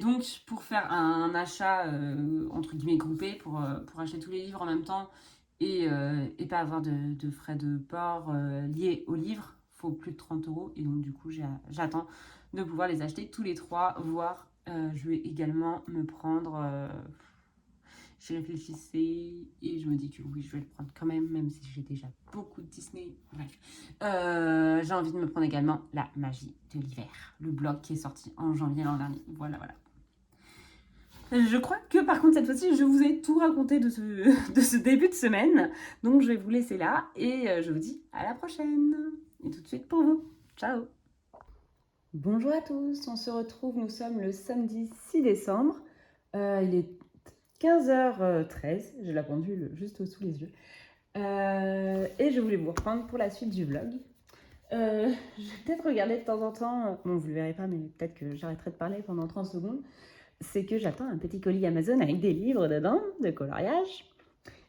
donc, pour faire un achat, entre guillemets, groupé, pour acheter tous les livres en même temps et pas avoir de frais de port liés aux livres, il faut plus de 30 €. Et donc, du coup, j'attends de pouvoir les acheter tous les trois, voire je vais également me prendre... J'y réfléchissais et je me dis que oui, je vais le prendre quand même si j'ai déjà beaucoup de Disney. Bref. J'ai envie de me prendre également La Magie de l'hiver, le blog qui est sorti en janvier l'an dernier. Voilà, voilà. Je crois que par contre cette fois-ci, je vous ai tout raconté de ce début de semaine. Donc je vais vous laisser là et je vous dis à la prochaine. Et tout de suite pour vous. Ciao. Bonjour à tous, on se retrouve, nous sommes le samedi 6 décembre. Il est 15h13, j'ai la pendule juste sous les yeux. Et je voulais vous reprendre pour la suite du vlog. Je vais peut-être regarder de temps en temps, bon vous le verrez pas mais peut-être que j'arrêterai de parler pendant 30 secondes. C'est que j'attends un petit colis Amazon avec des livres dedans, de coloriage,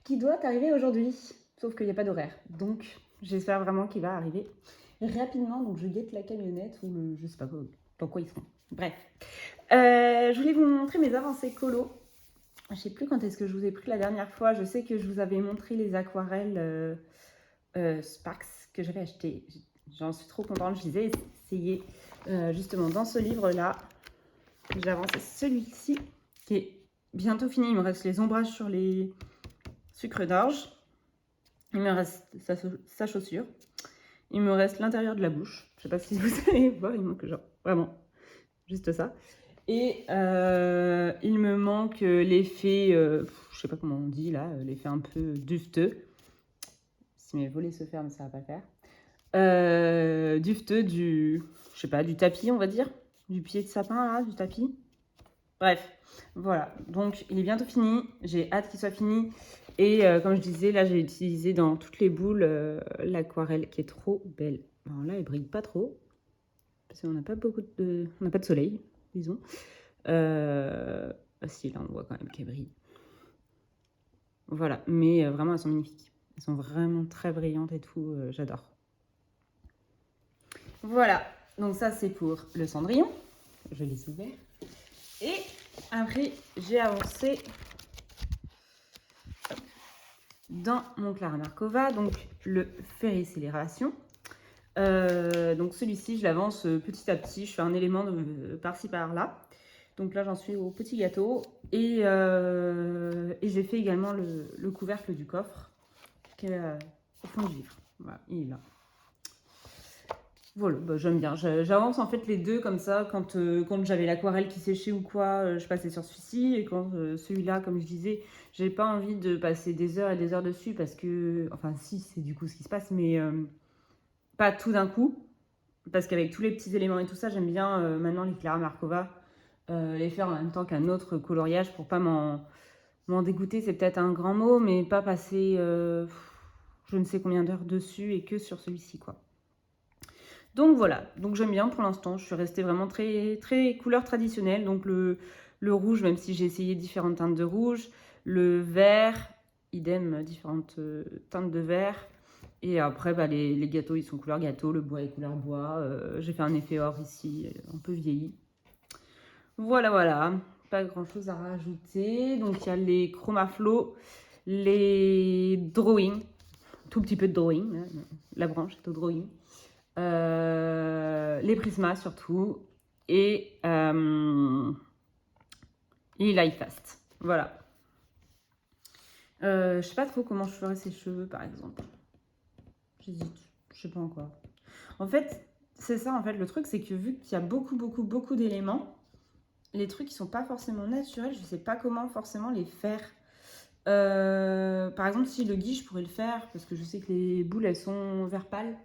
qui doit arriver aujourd'hui. Sauf qu'il n'y a pas d'horaire. Donc j'espère vraiment qu'il va arriver rapidement. Donc je guette la camionnette ou je sais pas quoi, dans quoi ils sont. Bref. Je voulais vous montrer mes avancées colo. Je sais plus quand est-ce que je vous ai pris la dernière fois. Je sais que je vous avais montré les aquarelles Sparks que j'avais achetées. J'en suis trop contente. Je les ai essayées justement dans ce livre-là. J'ai avancé celui-ci qui est bientôt fini. Il me reste les ombrages sur les sucres d'orge. Il me reste sa chaussure. Il me reste l'intérieur de la bouche. Je sais pas si vous allez voir, il manque genre vraiment juste ça. Et il me manque l'effet, je sais pas comment on dit là, l'effet un peu dufteux. Si mes volets se ferment, ça va pas le faire. Dufteux je sais pas, du tapis, on va dire. Du pied de sapin là, du tapis. Bref, voilà. Donc il est bientôt fini. J'ai hâte qu'il soit fini. Et comme je disais, là j'ai utilisé dans toutes les boules l'aquarelle qui est trop belle. Alors là, elle brille pas trop. Parce qu'on n'a pas on n'a pas de soleil, disons. Si, là, on voit quand même qu'elles brillent. Voilà, mais vraiment, elles sont magnifiques. Elles sont vraiment très brillantes et tout, j'adore. Voilà, donc ça, c'est pour le Cendrillon. Je l'ai ouvert. Et après, j'ai avancé dans mon Clara Markova, donc le Ferricélération. Donc celui-ci, je l'avance petit à petit. Je fais un élément par-ci, par-là. Donc là, j'en suis au petit gâteau. Et j'ai fait également le couvercle du coffre qui est au fond du livre. Voilà, il est là. Voilà, bah, j'aime bien. J'avance en fait les deux comme ça. Quand j'avais l'aquarelle qui séchait ou quoi, je passais sur celui-ci. Et quand celui-là, comme je disais, j'ai pas envie de passer des heures et des heures dessus parce que... Enfin, si, c'est du coup ce qui se passe, mais pas tout d'un coup. Parce qu'avec tous les petits éléments et tout ça, j'aime bien maintenant les Clara Markova. Les faire en même temps qu'un autre coloriage pour pas m'en dégoûter, c'est peut-être un grand mot, mais pas passer je ne sais combien d'heures dessus et que sur celui-ci, quoi. Donc voilà, donc j'aime bien pour l'instant, je suis restée vraiment très, très couleur traditionnelle, donc le rouge, même si j'ai essayé différentes teintes de rouge, le vert, idem, différentes teintes de vert, et après bah, les gâteaux, ils sont couleur gâteau, le bois est couleur bois, j'ai fait un effet or ici, un peu vieilli. Voilà, voilà, pas grand chose à rajouter. Donc il y a les chromaflow, les drawing, tout petit peu de drawing, hein, la branche est au drawing, les prismas surtout, et Light Fast. Voilà. Je sais pas trop comment je ferais ses cheveux par exemple. J'hésite, je sais pas encore. En fait, c'est ça en fait, le truc c'est que vu qu'il y a beaucoup d'éléments, les trucs qui sont pas forcément naturels, je sais pas comment forcément les faire Par exemple, si le gui, je pourrais le faire, parce que je sais que les boules, elles sont vert pâle.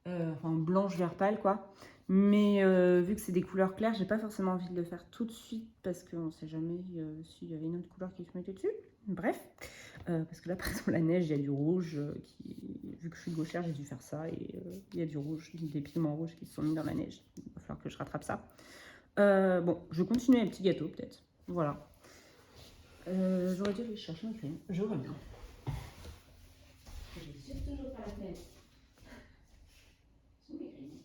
Enfin, blanche vert pâle, quoi. Mais vu que c'est des couleurs claires, j'ai pas forcément envie de le faire tout de suite, parce qu'on sait jamais s'il y avait une autre couleur qui se mettait dessus. Bref. Parce que là, par exemple, la neige, il y a du rouge. Vu que je suis gauchère, j'ai dû faire ça. Et il y a du rouge, des pigments rouges qui se sont mis dans la neige. Il va falloir que je rattrape ça. Bon, je vais continuer les petits gâteaux, peut-être. Voilà. J'aurais dû aller chercher un crayon. Je reviens. J'ai juste toujours pas la fenêtre. Sous mes crayons.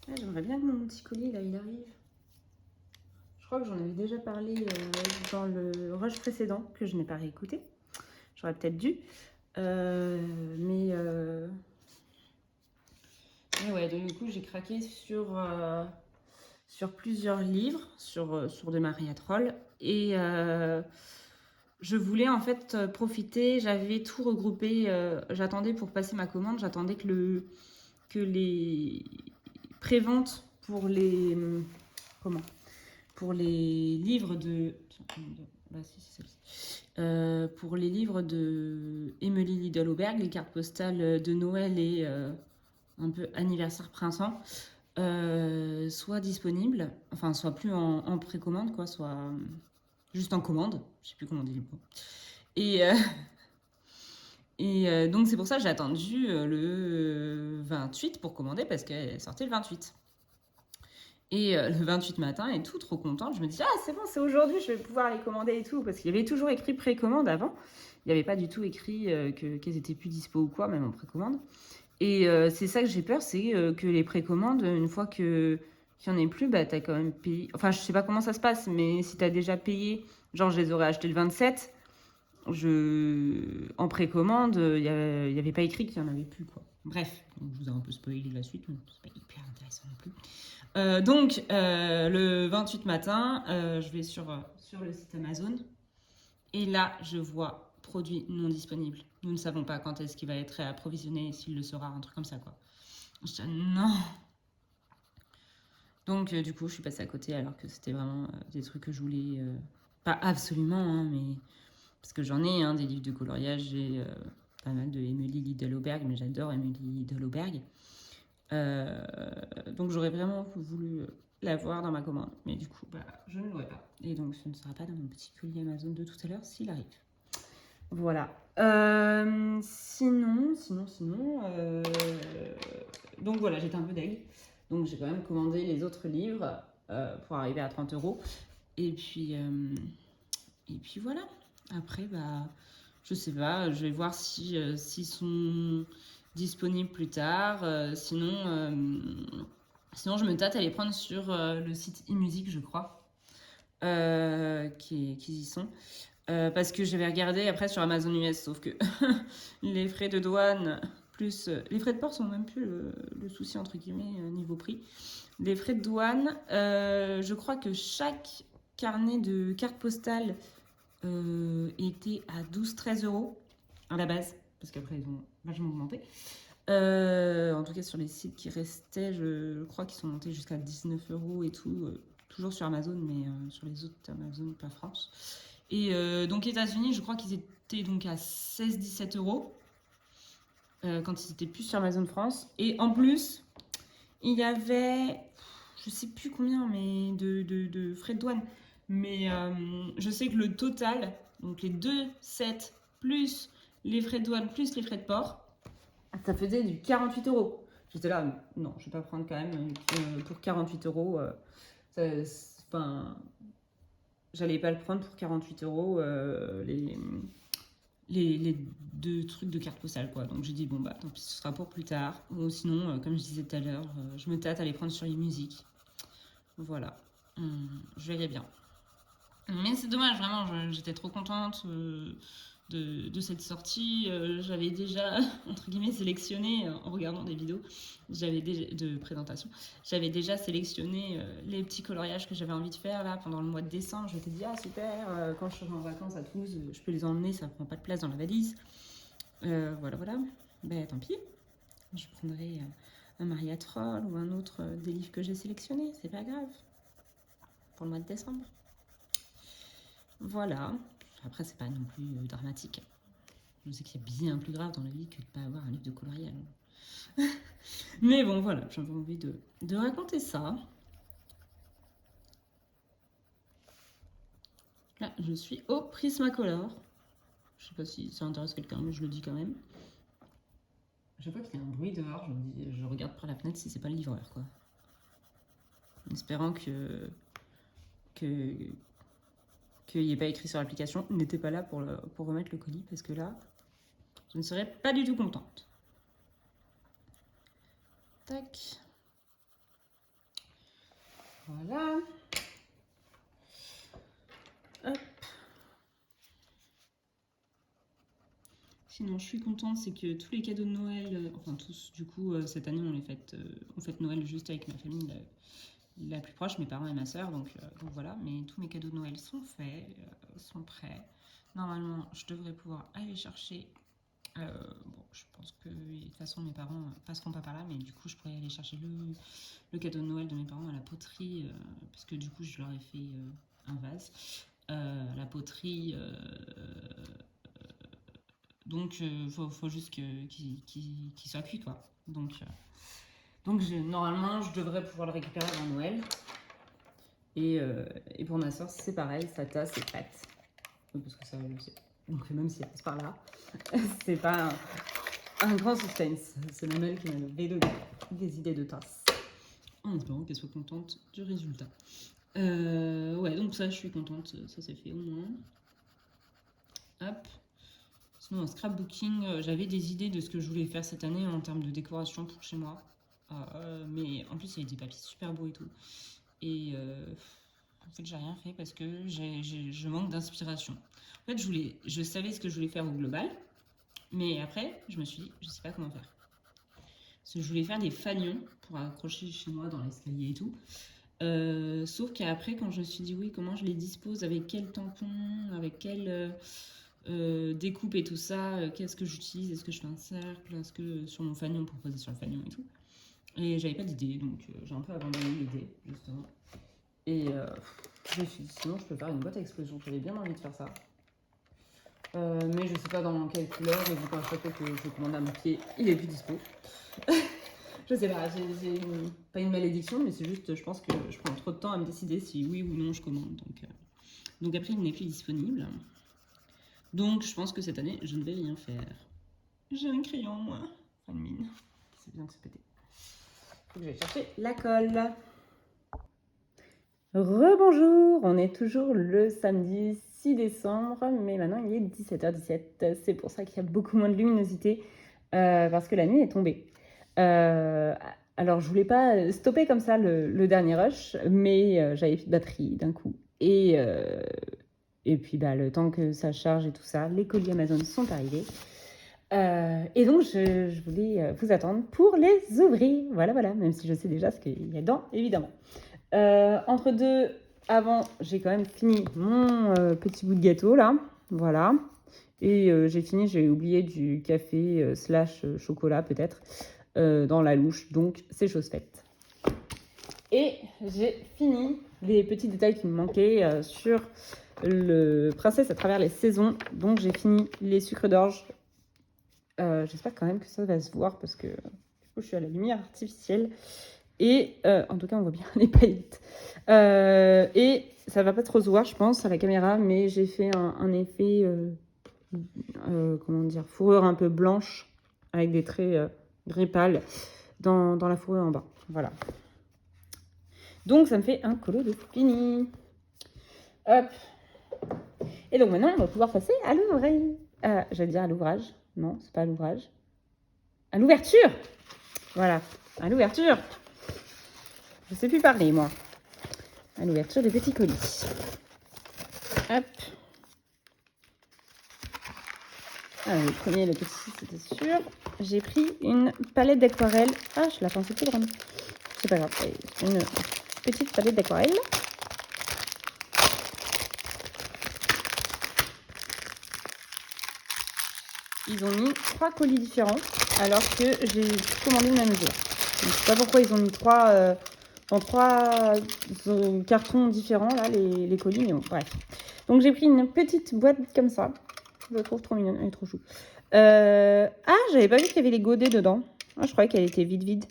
Ah, j'aimerais bien que mon petit collier, là, il arrive. Je crois que j'en avais déjà parlé dans le rush précédent, que je n'ai pas réécouté. J'aurais peut-être dû. Mais ouais, donc du coup, j'ai craqué sur plusieurs livres, sur des Maria Troll. Et je voulais en fait profiter, j'avais tout regroupé. J'attendais pour passer ma commande, j'attendais que les préventes pour les... Comment? Pour les livres de... Bah, si, c'est celle-ci. Pour les livres de Emily Lidl-Auberg, les cartes postales de Noël et un peu anniversaire printemps, soit disponibles, enfin soit plus en précommande, quoi, soit juste en commande, je sais plus comment on dit le mot. Et donc c'est pour ça que j'ai attendu le 28 pour commander, parce qu'elle sortait le 28. Et le 28 matin, elle est tout trop contente. Je me dis, ah, c'est bon, c'est aujourd'hui, je vais pouvoir les commander et tout. Parce qu'il y avait toujours écrit précommande avant. Il n'y avait pas du tout écrit qu'elles étaient plus dispo ou quoi, même en précommande. Et c'est ça que j'ai peur, c'est que les précommandes, une fois qu'il n'y en ait plus, bah, t'as quand même payé. Enfin, je sais pas comment ça se passe, mais si t'as déjà payé, genre je les aurais achetés le 27, en précommande, il n'y avait pas écrit qu'il n'y en avait plus, quoi. Bref, donc je vous ai un peu spoilé la suite, mais c'est pas hyper intéressant non plus. Donc, le 28 matin, je vais sur le site Amazon. Et là, je vois produit non disponible. Nous ne savons pas quand est-ce qu'il va être approvisionné, s'il le sera, un truc comme ça, quoi. Je dis, non. Donc, du coup, je suis passée à côté, alors que c'était vraiment des trucs que je voulais... pas absolument, hein, mais... Parce que j'en ai, hein, des livres de coloriage. J'ai pas mal de Emily Lidl-Auberg, mais j'adore Emily Lidl-Auberg. Donc j'aurais vraiment voulu l'avoir dans ma commande, mais du coup bah, je ne l'aurai pas, et donc ce ne sera pas dans mon petit colis Amazon de tout à l'heure s'il arrive. Voilà. Sinon donc voilà, j'étais un peu deg, donc j'ai quand même commandé les autres livres pour arriver à 30 €. Et puis voilà, après bah je sais pas, je vais voir si s'ils sont disponibles plus tard. Sinon, je me tâte à les prendre sur le site eMusic, je crois, qu'ils y sont. Parce que j'avais regardé après sur Amazon US, sauf que les frais de douane plus... les frais de port sont même plus le souci, entre guillemets, niveau prix. Les frais de douane, je crois que chaque carnet de carte postale était à 12-13 € à la base, parce qu'après ils ont vachement augmenté. En tout cas sur les sites qui restaient, je crois qu'ils sont montés jusqu'à 19 € et tout, toujours sur Amazon, mais sur les autres Amazon, pas France. Et donc États-Unis, je crois qu'ils étaient donc à 16-17 € quand ils étaient plus sur Amazon France. Et en plus, il y avait, je sais plus combien, mais de frais de douane. Mais je sais que le total, donc les deux sets plus les frais de douane plus les frais de port, ça faisait du 48 €. J'étais là, non, je vais pas prendre quand même pour 48 €. Enfin, j'allais pas le prendre pour 48 € les deux trucs de carte postale, quoi. Donc j'ai dit, bon, bah tant pis, ce sera pour plus tard. Ou sinon, comme je disais tout à l'heure, je me tâte à les prendre sur les musiques. Voilà, je verrai bien. Mais c'est dommage, vraiment, j'étais trop contente de cette sortie. J'avais déjà, entre guillemets, sélectionné, en regardant des vidéos de présentation, j'avais déjà sélectionné les petits coloriages que j'avais envie de faire là pendant le mois de décembre. Je m'étais dit, ah super, quand je serai en vacances à Toulouse, je peux les emmener, ça prend pas de place dans la valise. Voilà. Ben tant pis, je prendrai un Maria Troll ou un autre des livres que j'ai sélectionnés, c'est pas grave. Pour le mois de décembre. Voilà. Après, c'est pas non plus dramatique. Je sais qu'il y a bien plus grave dans la vie que de ne pas avoir un livre de coloriage. Mais bon, voilà, j'avais envie de raconter ça. Là, je suis au Prismacolor. Je sais pas si ça intéresse quelqu'un, mais je le dis quand même. Je vois qu'il y a un bruit dehors, je regarde par la fenêtre si c'est pas le livreur, quoi. En espérant qu'il n'y ait pas écrit sur l'application, n'était pas là pour remettre le colis, parce que là, je ne serais pas du tout contente. Tac. Voilà. Hop. Sinon, je suis contente, c'est que tous les cadeaux de Noël, enfin tous, du coup, cette année, on fête Noël juste avec ma famille la plus proche, mes parents et ma soeur, donc voilà. Mais tous mes cadeaux de Noël sont faits, sont prêts. Normalement, je devrais pouvoir aller chercher. Bon, je pense que de toute façon, mes parents passeront pas par là, mais du coup, je pourrais aller chercher le cadeau de Noël de mes parents à la poterie, parce que du coup, je leur ai fait un vase. La poterie... donc, faut juste qu'il soit cuit, quoi. Donc normalement, je devrais pouvoir le récupérer avant Noël. Et pour ma soeur, c'est pareil, sa tasse est prête. Parce que ça, je sais. Donc, même si elle passe par là, c'est pas un grand suspense. C'est Manuel qui m'a donné des idées de tasses. En espérant qu'elle soit contente du résultat. Ouais, donc ça, je suis contente. Ça, c'est fait au moins. Hop. Sinon, en scrapbooking, j'avais des idées de ce que je voulais faire cette année en termes de décoration pour chez moi. Mais en plus, il y avait des papiers super beaux et tout. Et en fait, j'ai rien fait parce que je manque d'inspiration. En fait, je savais ce que je voulais faire au global. Mais après, je me suis dit, je sais pas comment faire. Parce que je voulais faire des fanions pour accrocher chez moi dans l'escalier et tout. Sauf qu'après, quand je me suis dit, oui, comment je les dispose, avec quel tampon, avec quelle découpe et tout ça, qu'est-ce que j'utilise, est-ce que je fais un cercle, est-ce que sur mon fanion pour poser sur le fanion et tout. Et j'avais pas d'idée, donc j'ai un peu abandonné l'idée, justement. Et je me suis dit, sinon je peux faire une boîte à explosion, j'avais bien envie de faire ça. Mais je sais pas dans quelle couleur, et vu qu'à chaque fois que je commande à mon pied, il est plus dispo. Je sais pas, j'ai pas une malédiction, mais c'est juste, je pense que je prends trop de temps à me décider si oui ou non je commande. Donc après, il n'est plus disponible. Donc je pense que cette année, je ne vais rien faire. J'ai un crayon, moi. Enfin, une mine. C'est bien que c'est pété. Faut que j'aille chercher la colle. Rebonjour, on est toujours le samedi 6 décembre, mais maintenant il est 17h17. C'est pour ça qu'il y a beaucoup moins de luminosité, parce que la nuit est tombée. Alors je voulais pas stopper comme ça le dernier rush, mais j'avais plus de batterie d'un coup. Et puis le temps que ça charge et tout ça, les colis Amazon sont arrivés. Et donc je voulais vous attendre pour les ouvrir. Voilà, même si je sais déjà ce qu'il y a dedans, évidemment. Entre deux, avant, j'ai quand même fini mon petit bout de gâteau là, voilà. Et j'ai oublié du café / chocolat peut-être dans la louche, donc c'est chose faite. Et j'ai fini les petits détails qui me manquaient sur le Princesse à travers les saisons. Donc j'ai fini les sucres d'orge. J'espère quand même que ça va se voir parce que du coup je suis à la lumière artificielle. Et en tout cas, on voit bien les paillettes. Et ça va pas trop se voir, je pense, à la caméra, mais j'ai fait un effet, comment dire, fourrure un peu blanche, avec des traits gris pâle dans la fourrure en bas. Voilà. Donc, ça me fait un colo de fini. Hop. Et donc, maintenant, on va pouvoir passer à l'ouvrage. J'allais dire à l'ouvrage. Non, c'est pas à l'ouvrage. À l'ouverture. Voilà, à l'ouverture. Je sais plus parler, moi. À l'ouverture des petits colis. Hop. Le premier, le petit, c'était sûr. J'ai pris une palette d'aquarelle. Ah, je la pensais plus grande. C'est pas grave. Une petite palette d'aquarelle. Ils ont mis 3 colis différents, alors que j'ai commandé le même jour. Je sais pas pourquoi ils ont mis dans 3 cartons différents, là, les colis, mais bon, bref. Donc, j'ai pris une petite boîte comme ça. Je la trouve trop mignonne, elle est trop chou. Ah, j'avais pas vu qu'il y avait les godets dedans. Ah, je croyais qu'elle était vide.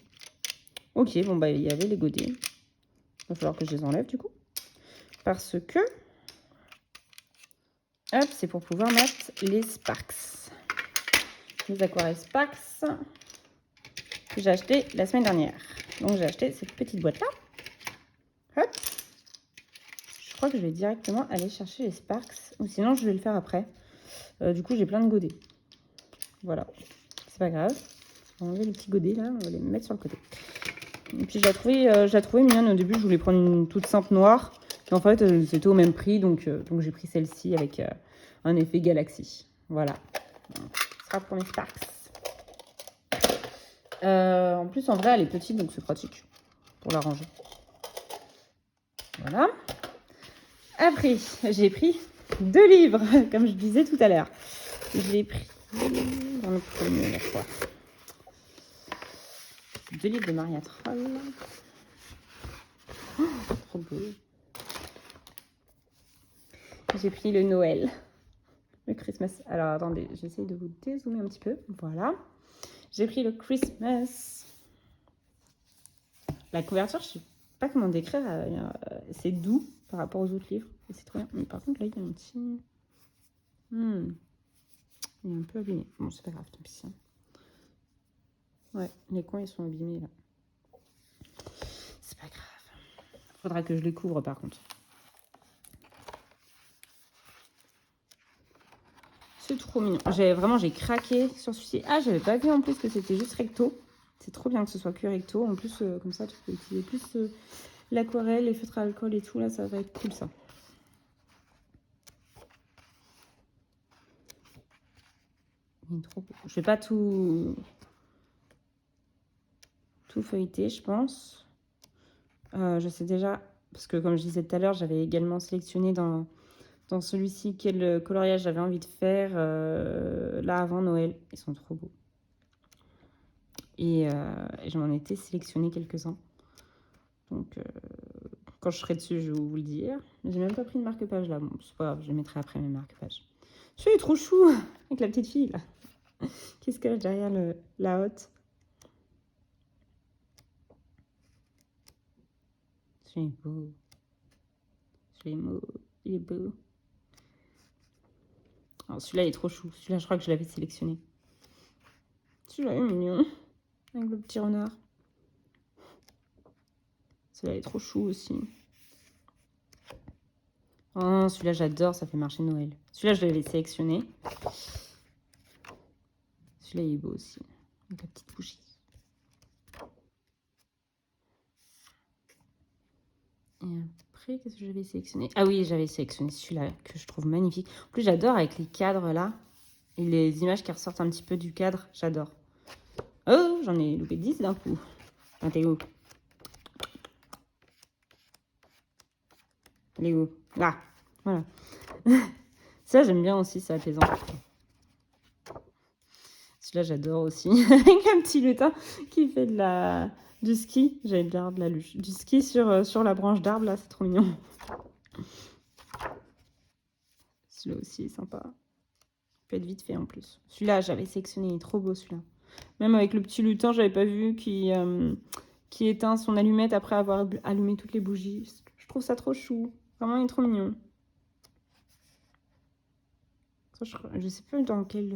Ok, bon, bah, il y avait les godets. Il va falloir que je les enlève, du coup. Parce que... Hop, c'est pour pouvoir mettre les Sparks. Les aquarelles Sparks que j'ai acheté la semaine dernière. Donc, j'ai acheté cette petite boîte-là. Hop. Je crois que je vais directement aller chercher les Sparks. Ou sinon, je vais le faire après. Du coup, j'ai plein de godets. Voilà. C'est pas grave. On va enlever les petits godets, là. On va les mettre sur le côté. Et puis, je la trouvais mignonne. Au début, je voulais prendre une toute simple noire. Et en fait, c'était au même prix. Donc j'ai pris celle-ci avec un effet galaxie. Voilà. Ce sera pour mes Sparks. En plus, en vrai, elle est petite. Donc, c'est pratique pour la ranger. Voilà. Après, j'ai pris 2 livres, comme je disais tout à l'heure. J'ai pris dans le premier, la fois. 2 livres de Maria Troll. Oh, trop beau. J'ai pris le Noël. Le Christmas. Alors, attendez, j'essaie de vous dézoomer un petit peu. Voilà. J'ai pris le Christmas. La couverture, je ne sais pas comment décrire. C'est doux par rapport aux autres livres. Et c'est trop bien. Mais par contre, là, il y a un petit... Il est un peu abîmé. Bon, c'est pas grave, tant pis. Ouais, les coins, ils sont abîmés, là. C'est pas grave. Faudra que je les couvre, par contre. C'est trop mignon. J'ai craqué sur celui-ci. Ah, j'avais pas vu en plus que c'était juste recto. C'est trop bien que ce soit que recto. En plus, comme ça, tu peux utiliser plus l'aquarelle, les feutres à alcool et tout. Là, ça va être cool, ça. Il est trop beau. Je vais pas tout feuilleter, je pense. Je sais déjà, parce que comme je disais tout à l'heure, j'avais également sélectionné dans celui-ci quel coloriage j'avais envie de faire là avant Noël. Ils sont trop beaux. Et je m'en étais sélectionné quelques-uns. Donc, quand je serai dessus, je vais vous le dire. J'ai même pas pris de marque-page là. Bon, c'est pas grave, je les mettrai après mes marque-pages. Celui-là est trop chou avec la petite fille là. Qu'est-ce qu'il y a derrière la hotte? Celui-là est beau. Il est beau. Alors, celui-là est trop chou. Celui-là, je crois que je l'avais sélectionné. Celui-là est mignon. Avec le petit renard. Celui-là est trop chou aussi. Oh, celui-là, j'adore. Ça fait marcher Noël. Celui-là, je l'avais sélectionné. Celui-là, il est beau aussi. Avec la petite bougie. Et après, qu'est-ce que j'avais sélectionné? Ah oui, j'avais sélectionné celui-là que je trouve magnifique. En plus, j'adore avec les cadres là. Et les images qui ressortent un petit peu du cadre. J'adore. Oh, j'en ai loupé 10 d'un coup. Ah, t'es où? Elle est où? Là. Voilà. Ça, j'aime bien aussi, c'est apaisant. Celui-là, j'adore aussi. Avec un petit lutin qui fait du ski. J'allais dire de la luge. Du ski sur la branche d'arbre, là, c'est trop mignon. Celui-là aussi est sympa. Il peut être vite fait en plus. Celui-là, j'avais sélectionné, il est trop beau celui-là. Même avec le petit lutin, j'avais pas vu qui éteint son allumette après avoir allumé toutes les bougies. Je trouve ça trop chou. Vraiment, il est trop mignon. Ça, je sais plus dans quel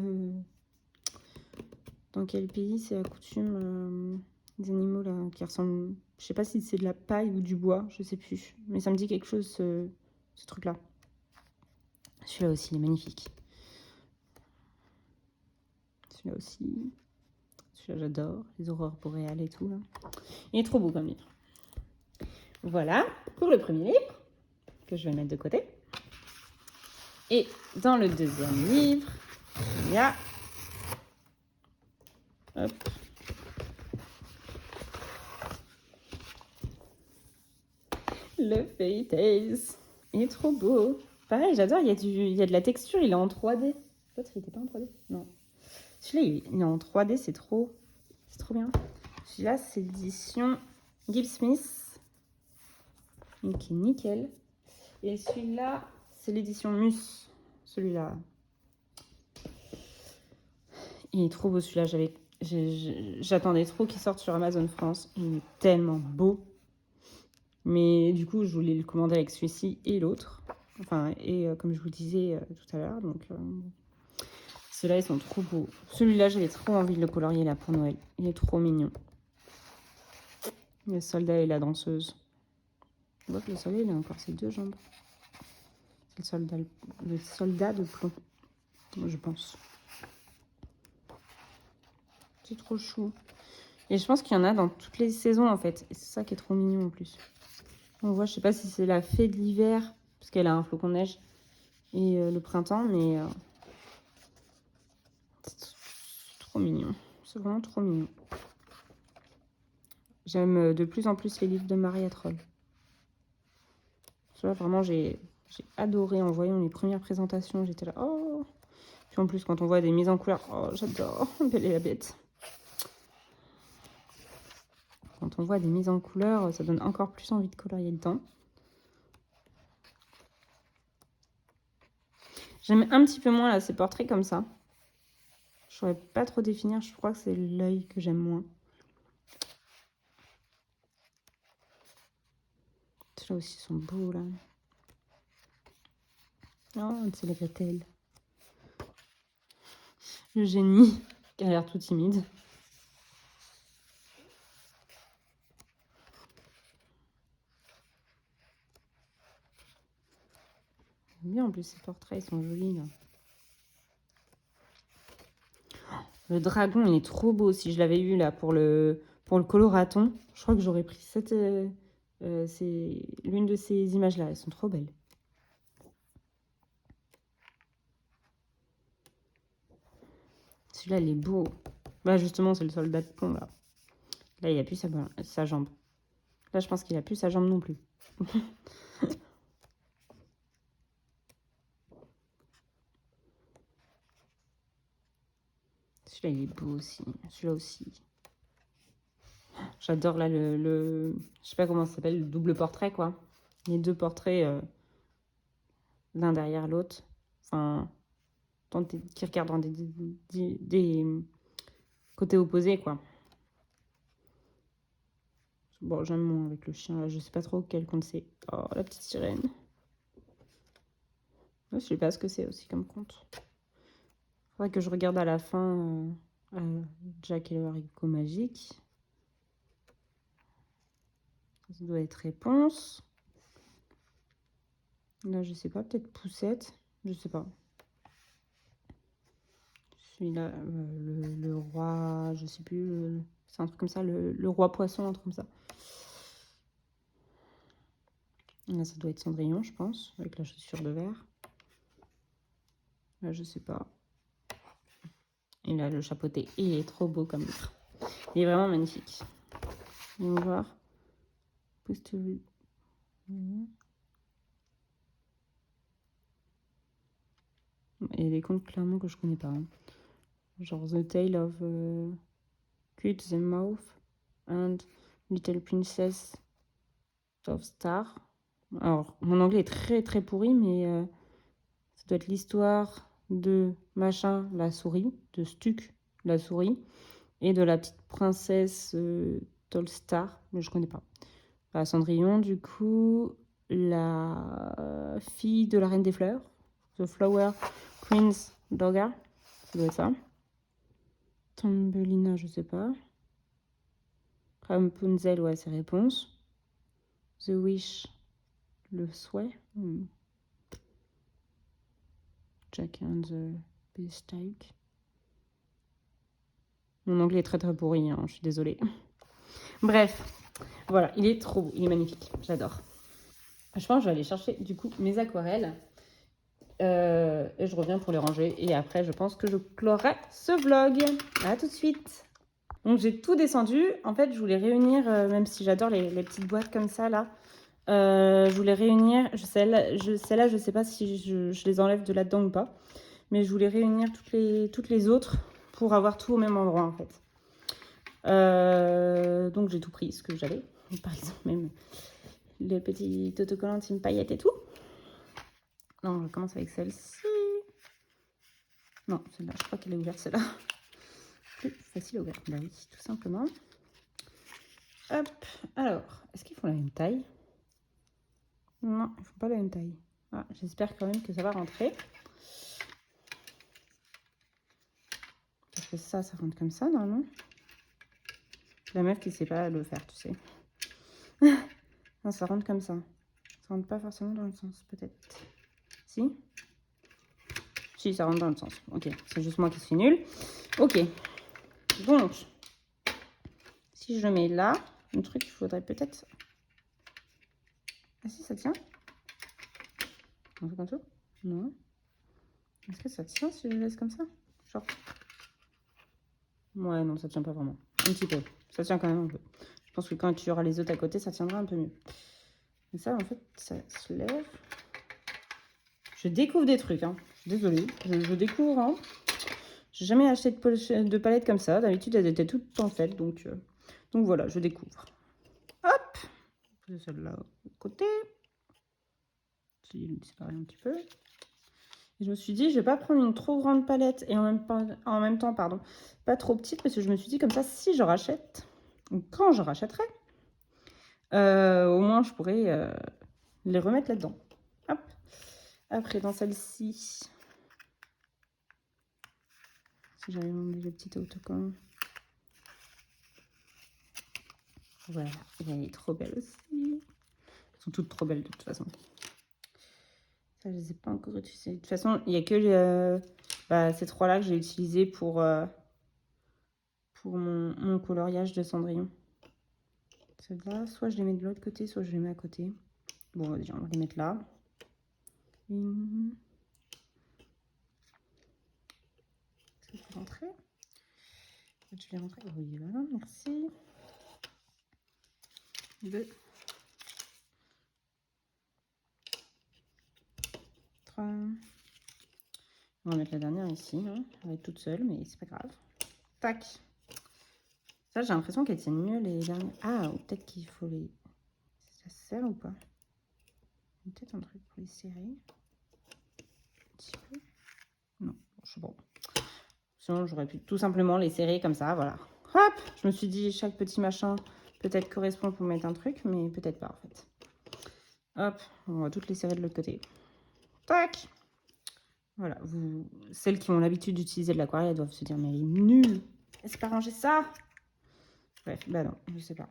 pays c'est la coutume des animaux là qui ressemblent. Je sais pas si c'est de la paille ou du bois, je sais plus. Mais ça me dit quelque chose ce truc-là. Celui-là aussi, il est magnifique. Celui-là aussi. Celui-là, j'adore. Les aurores boréales et tout là. Il est trop beau comme livre. Voilà pour le premier livre que je vais mettre de côté. Et dans le deuxième livre, il y a... Hop. Le Fairy Tales. Il est trop beau. Pareil, j'adore. Il y a de la texture. Il est en 3D. L'autre, il était pas en 3D. Non. Celui-là, il est en 3D. C'est trop bien. Celui-là, c'est l'édition Gibbs Smith. Donc, il est nickel. Et celui-là, c'est l'édition Mus. Celui-là. Il est trop beau celui-là. J'attendais trop qu'il sorte sur Amazon France. Il est tellement beau. Mais du coup, je voulais le commander avec celui-ci et l'autre. Enfin, et comme je vous disais tout à l'heure. Donc, ceux-là, ils sont trop beaux. Celui-là, j'avais trop envie de le colorier là pour Noël. Il est trop mignon. Le soldat et la danseuse. On voit que le soldat, il a encore ses 2 jambes. C'est le soldat de plomb, je pense. C'est trop chou. Et je pense qu'il y en a dans toutes les saisons, en fait. Et c'est ça qui est trop mignon, en plus. On voit, je sais pas si c'est la fée de l'hiver, parce qu'elle a un flocon de neige, et le printemps, mais c'est trop mignon. C'est vraiment trop mignon. J'aime de plus en plus les livres de Maria Troll. Tu vois, vraiment, j'ai adoré en voyant les premières présentations. J'étais là, oh. Puis en plus, quand on voit des mises en couleur, oh, j'adore. Belle et la Bête. Quand on voit des mises en couleur, ça donne encore plus envie de colorier dedans. J'aime un petit peu moins là, ces portraits comme ça. Je ne saurais pas trop définir, je crois que c'est l'œil que j'aime moins. Ceux-là aussi sont beaux là. Oh, c'est la Gretel. Le génie, qui a l'air tout timide. J'aime bien en plus ces portraits, ils sont jolis là. Le dragon, il est trop beau. Si je l'avais eu là pour le coloraton, je crois que j'aurais pris l'une de ces images-là. Elles sont trop belles. Celui-là, il est beau. Bah justement, c'est le soldat de plomb là. Là, il a plus sa jambe. Là, je pense qu'il a plus sa jambe non plus. Celui-là, il est beau aussi. Celui-là aussi. J'adore là je sais pas comment ça s'appelle, le double portrait quoi. Les 2 portraits l'un derrière l'autre. Enfin, qui regardent dans des côtés opposés quoi. Bon, j'aime moins avec le chien là. Je sais pas trop quel conte c'est. Oh, la petite sirène. Je sais pas ce que c'est aussi comme conte. Faudrait que je regarde à la fin Jack et le haricot magique. Ça doit être réponse. Là, je sais pas, peut-être poussette. Je sais pas. Celui-là, le roi, je sais plus. C'est un truc comme ça, le roi poisson, un truc comme ça. Là, ça doit être Cendrillon, je pense, avec la chaussure de verre. Là, je sais pas. Et là, le chapeauté, il est trop beau comme livre. Il est vraiment magnifique. On va voir. Il y a des contes clairement que je connais pas. Hein. Genre The Tale of Cut the Mouth and Little Princess of Star. Alors, mon anglais est très très pourri, mais ça doit être l'histoire de machin, la souris, de Stuck, la souris, et de la petite princesse Tolstar, mais je connais pas. Bah, Cendrillon, du coup, la fille de la Reine des Fleurs, The Flower Queen's Daughter, ça doit être ça. Thumbelina, je sais pas. Rapunzel, ouais, c'est réponse. The Wish, le souhait. Jack and the Beanstalk. Mon anglais est très très pourri, hein, je suis désolée. Bref, voilà, il est trop beau, il est magnifique, j'adore. Je pense que je vais aller chercher du coup mes aquarelles. Et je reviens pour les ranger. Et après, je pense que je clorai ce vlog. À tout de suite. Donc, j'ai tout descendu. En fait, je voulais réunir, même si j'adore les petites boîtes comme ça, là. Je voulais réunir, celle-là, je sais pas si je les enlève de là-dedans ou pas. Mais je voulais réunir toutes les autres pour avoir tout au même endroit, en fait. Donc j'ai tout pris, ce que j'avais. Par exemple, même les petits autocollants Team Paillettes et tout. Non, je commence avec celle-ci. Non, celle-là, je crois qu'elle est ouverte, celle-là. Plus facile à ouvrir. Bah oui, tout simplement. Hop, alors, est-ce qu'ils font la même taille? Non, ils font pas la même taille. Ah, j'espère quand même que ça va rentrer. Parce que ça rentre comme ça, normalement. La meuf qui sait pas le faire, tu sais. Non, ça rentre comme ça. Ça rentre pas forcément dans le sens, peut-être. Si? Si, ça rentre dans le sens. Ok, c'est juste moi qui suis nulle. Ok, donc, si je le mets là, un truc, il faudrait peut-être... Ah si, ça tient? On fait comme ça? Non. Est-ce que ça tient si je le laisse comme ça? Genre... Ouais, non, ça tient pas vraiment. Un petit peu. Ça tient quand même un peu. Je pense que quand tu auras les autres à côté, ça tiendra un peu mieux. Mais ça, en fait, ça se lève. Je découvre des trucs, hein. Désolée, je découvre, hein. J'ai jamais acheté de palette comme ça. D'habitude, elles étaient toutes en faites. Donc voilà, je découvre. Hop, poser celle-là de côté. Essayer de séparer un petit peu. Et je me suis dit, je vais pas prendre une trop grande palette et en même temps, pardon, pas trop petite, parce que je me suis dit comme ça, si je rachète, ou quand je rachèterai, au moins je pourrais les remettre là-dedans. Hop. Après, dans celle-ci, si j'avais mis le petit autocollant. Voilà, elle est trop belle aussi. Elles sont toutes trop belles de toute façon. Ça, je les ai pas encore utilisées. De toute façon, il n'y a que ces trois-là que j'ai utilisés pour mon coloriage de Cendrillon. Celles-là, soit je les mets de l'autre côté, soit je les mets à côté. Bon, déjà, on va les mettre là. Est-ce que je peux rentrer? Je vais rentrer. Oui, voilà, merci. 2, 3. On va mettre la dernière ici. Hein. Elle va être toute seule, mais c'est pas grave. Tac. Ça, j'ai l'impression qu'elles tiennent mieux les dernières. Ah, ou peut-être qu'il faut les... Ça sert ou pas? Peut-être un truc pour les serrer. Un petit peu. Non, je sais pas. Sinon, j'aurais pu tout simplement les serrer comme ça, voilà. Hop! Je me suis dit, chaque petit machin peut-être correspond pour mettre un truc, mais peut-être pas, en fait. Hop, on va toutes les serrer de l'autre côté. Tac! Voilà, celles qui ont l'habitude d'utiliser de l'aquarelle, elles doivent se dire, mais elle est nulle! Est-ce pas ranger ça? Bref, bah non, je sais pas.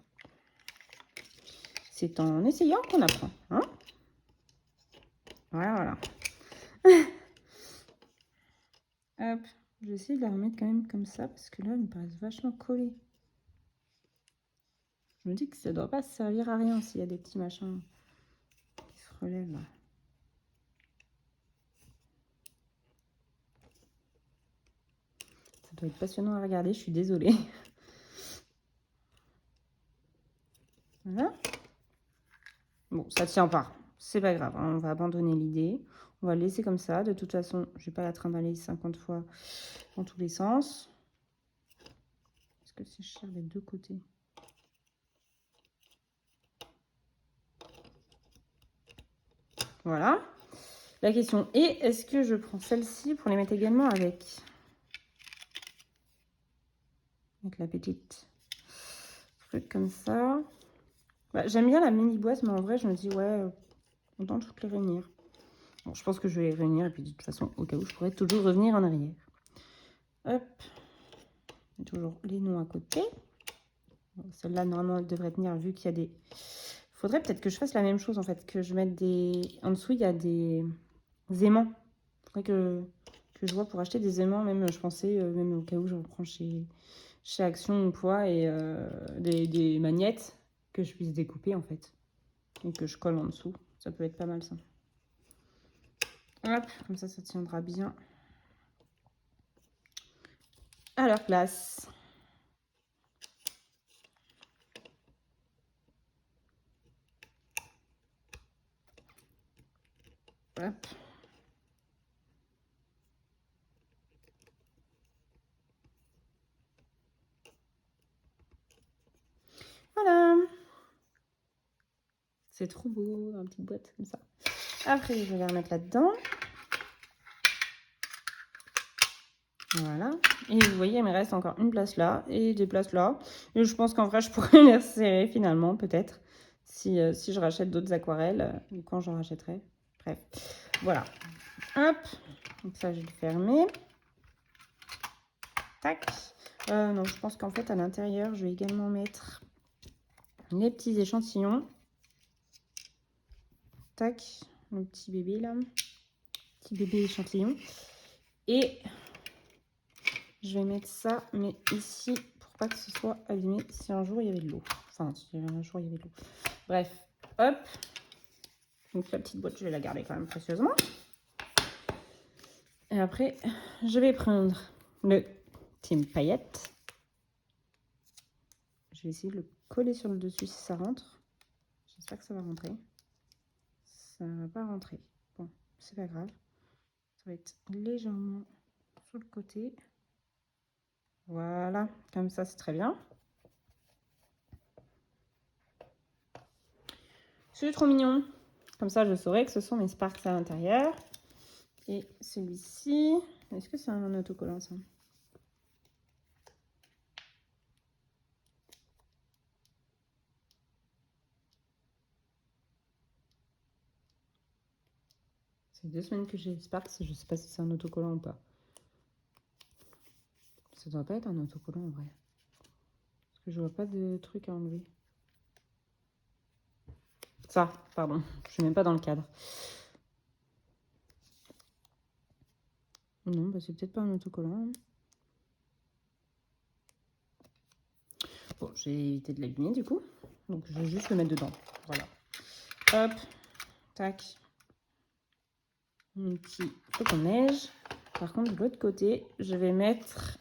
C'est en essayant qu'on apprend, hein? Voilà. Hop, je vais essayer de la remettre quand même comme ça, parce que là, elles me paraissent vachement collées. Je me dis que ça doit pas servir à rien s'il y a des petits machins qui se relèvent là. Ça doit être passionnant à regarder, je suis désolée. Voilà. Bon, ça tient pas. C'est pas grave, hein, on va abandonner l'idée. On va le laisser comme ça. De toute façon, je vais pas la trimballer 50 fois dans tous les sens. Est-ce que c'est cher des deux côtés? Voilà. La question est, est-ce que je prends celle-ci pour les mettre également avec la petite truc comme ça. Bah, j'aime bien la mini boîte, mais en vrai, je me dis, ouais, autant toutes les réunir. Bon, je pense que je vais les réunir, et puis de toute façon, au cas où, je pourrais toujours revenir en arrière. Hop. Toujours les noms à côté. Bon, celle-là, normalement, elle devrait tenir, vu qu'il y a des... Faudrait peut-être que je fasse la même chose, en fait, que je mette des... En dessous, il y a des aimants. Faudrait que je vois pour acheter des aimants, même, je pensais, même au cas où je reprends chez Action ou Poids, et des magnettes que je puisse découper, en fait. Et que je colle en dessous. Ça peut être pas mal, ça. Hop, comme ça tiendra bien à leur place. Hop. C'est trop beau, une petite boîte comme ça. Après, je vais les remettre là-dedans. Voilà. Et vous voyez, il me reste encore une place là et des places là. Et je pense qu'en vrai, je pourrais les resserrer finalement, peut-être, si je rachète d'autres aquarelles, ou quand j'en rachèterai. Bref, voilà. Hop, donc ça, je vais le fermer. Tac. Non, je pense qu'en fait, à l'intérieur, je vais également mettre les petits échantillons. Tac, le petit bébé là. Petit bébé échantillon. Et je vais mettre ça, mais ici, pour pas que ce soit abîmé si un jour il y avait de l'eau. Enfin, si un jour il y avait de l'eau. Bref, hop. Donc la petite boîte, je vais la garder quand même précieusement. Et après, je vais prendre le Team Paillettes. Je vais essayer de le coller sur le dessus si ça rentre. J'espère que ça va rentrer. Ça ne va pas rentrer. Bon, c'est pas grave. Ça va être légèrement sur le côté. Voilà, comme ça c'est très bien. C'est trop mignon. Comme ça, je saurai que ce sont mes Sparks à l'intérieur. Et celui-ci, est-ce que c'est un autocollant ça? C'est 2 semaines que j'ai Sparks, je sais pas si c'est un autocollant ou pas. Ça doit pas être un autocollant en vrai. Parce que je vois pas de truc à enlever. Ça, pardon, je suis même pas dans le cadre. Non, bah c'est peut-être pas un autocollant. Bon, j'ai évité de l'abîmer du coup. Donc je vais juste le mettre dedans. Voilà. Hop, tac. Un petit flocon de neige. Par contre, de l'autre côté, je vais mettre...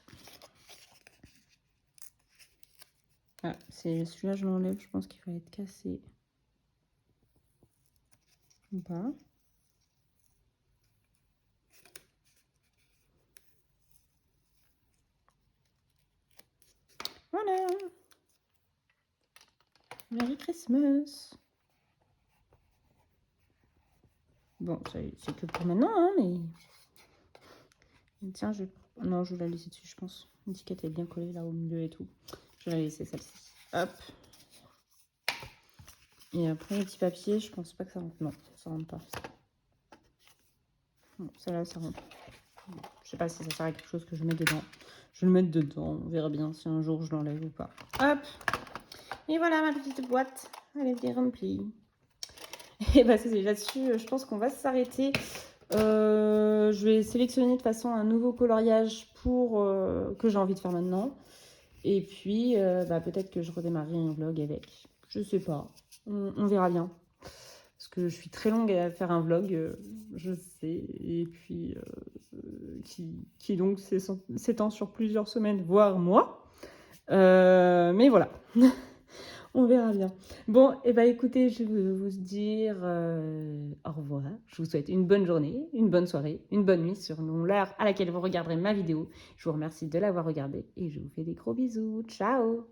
Ah, c'est celui-là, je l'enlève. Je pense qu'il va être cassé. Ou pas. Voilà. Merry Christmas. Bon, c'est que pour maintenant, hein, mais... Tiens, non, je vais la laisser dessus, je pense. L'étiquette est bien collée là au milieu et tout. Je vais la laisser celle-ci. Hop. Et après, le petit papier, je pense pas que ça rentre. Non, ça rentre pas. Bon, celle-là, ça rentre. Bon, je sais pas si ça sert à quelque chose que je mets dedans. Je vais le mettre dedans. On verra bien si un jour je l'enlève ou pas. Hop. Et voilà ma petite boîte. Elle est bien remplie. Et bah, c'est là-dessus, je pense qu'on va s'arrêter. Je vais sélectionner de toute façon un nouveau coloriage pour que j'ai envie de faire maintenant. Et puis, bah, peut-être que je redémarrerai un vlog avec. Je sais pas. On verra bien. Parce que je suis très longue à faire un vlog, je sais. Et puis, qui donc s'étend sur plusieurs semaines, voire mois. Mais voilà. On verra bien. Bon, et bah écoutez, je vais vous dire au revoir. Je vous souhaite une bonne journée, une bonne soirée, une bonne nuit selon l'heure à laquelle vous regarderez ma vidéo. Je vous remercie de l'avoir regardée et je vous fais des gros bisous. Ciao!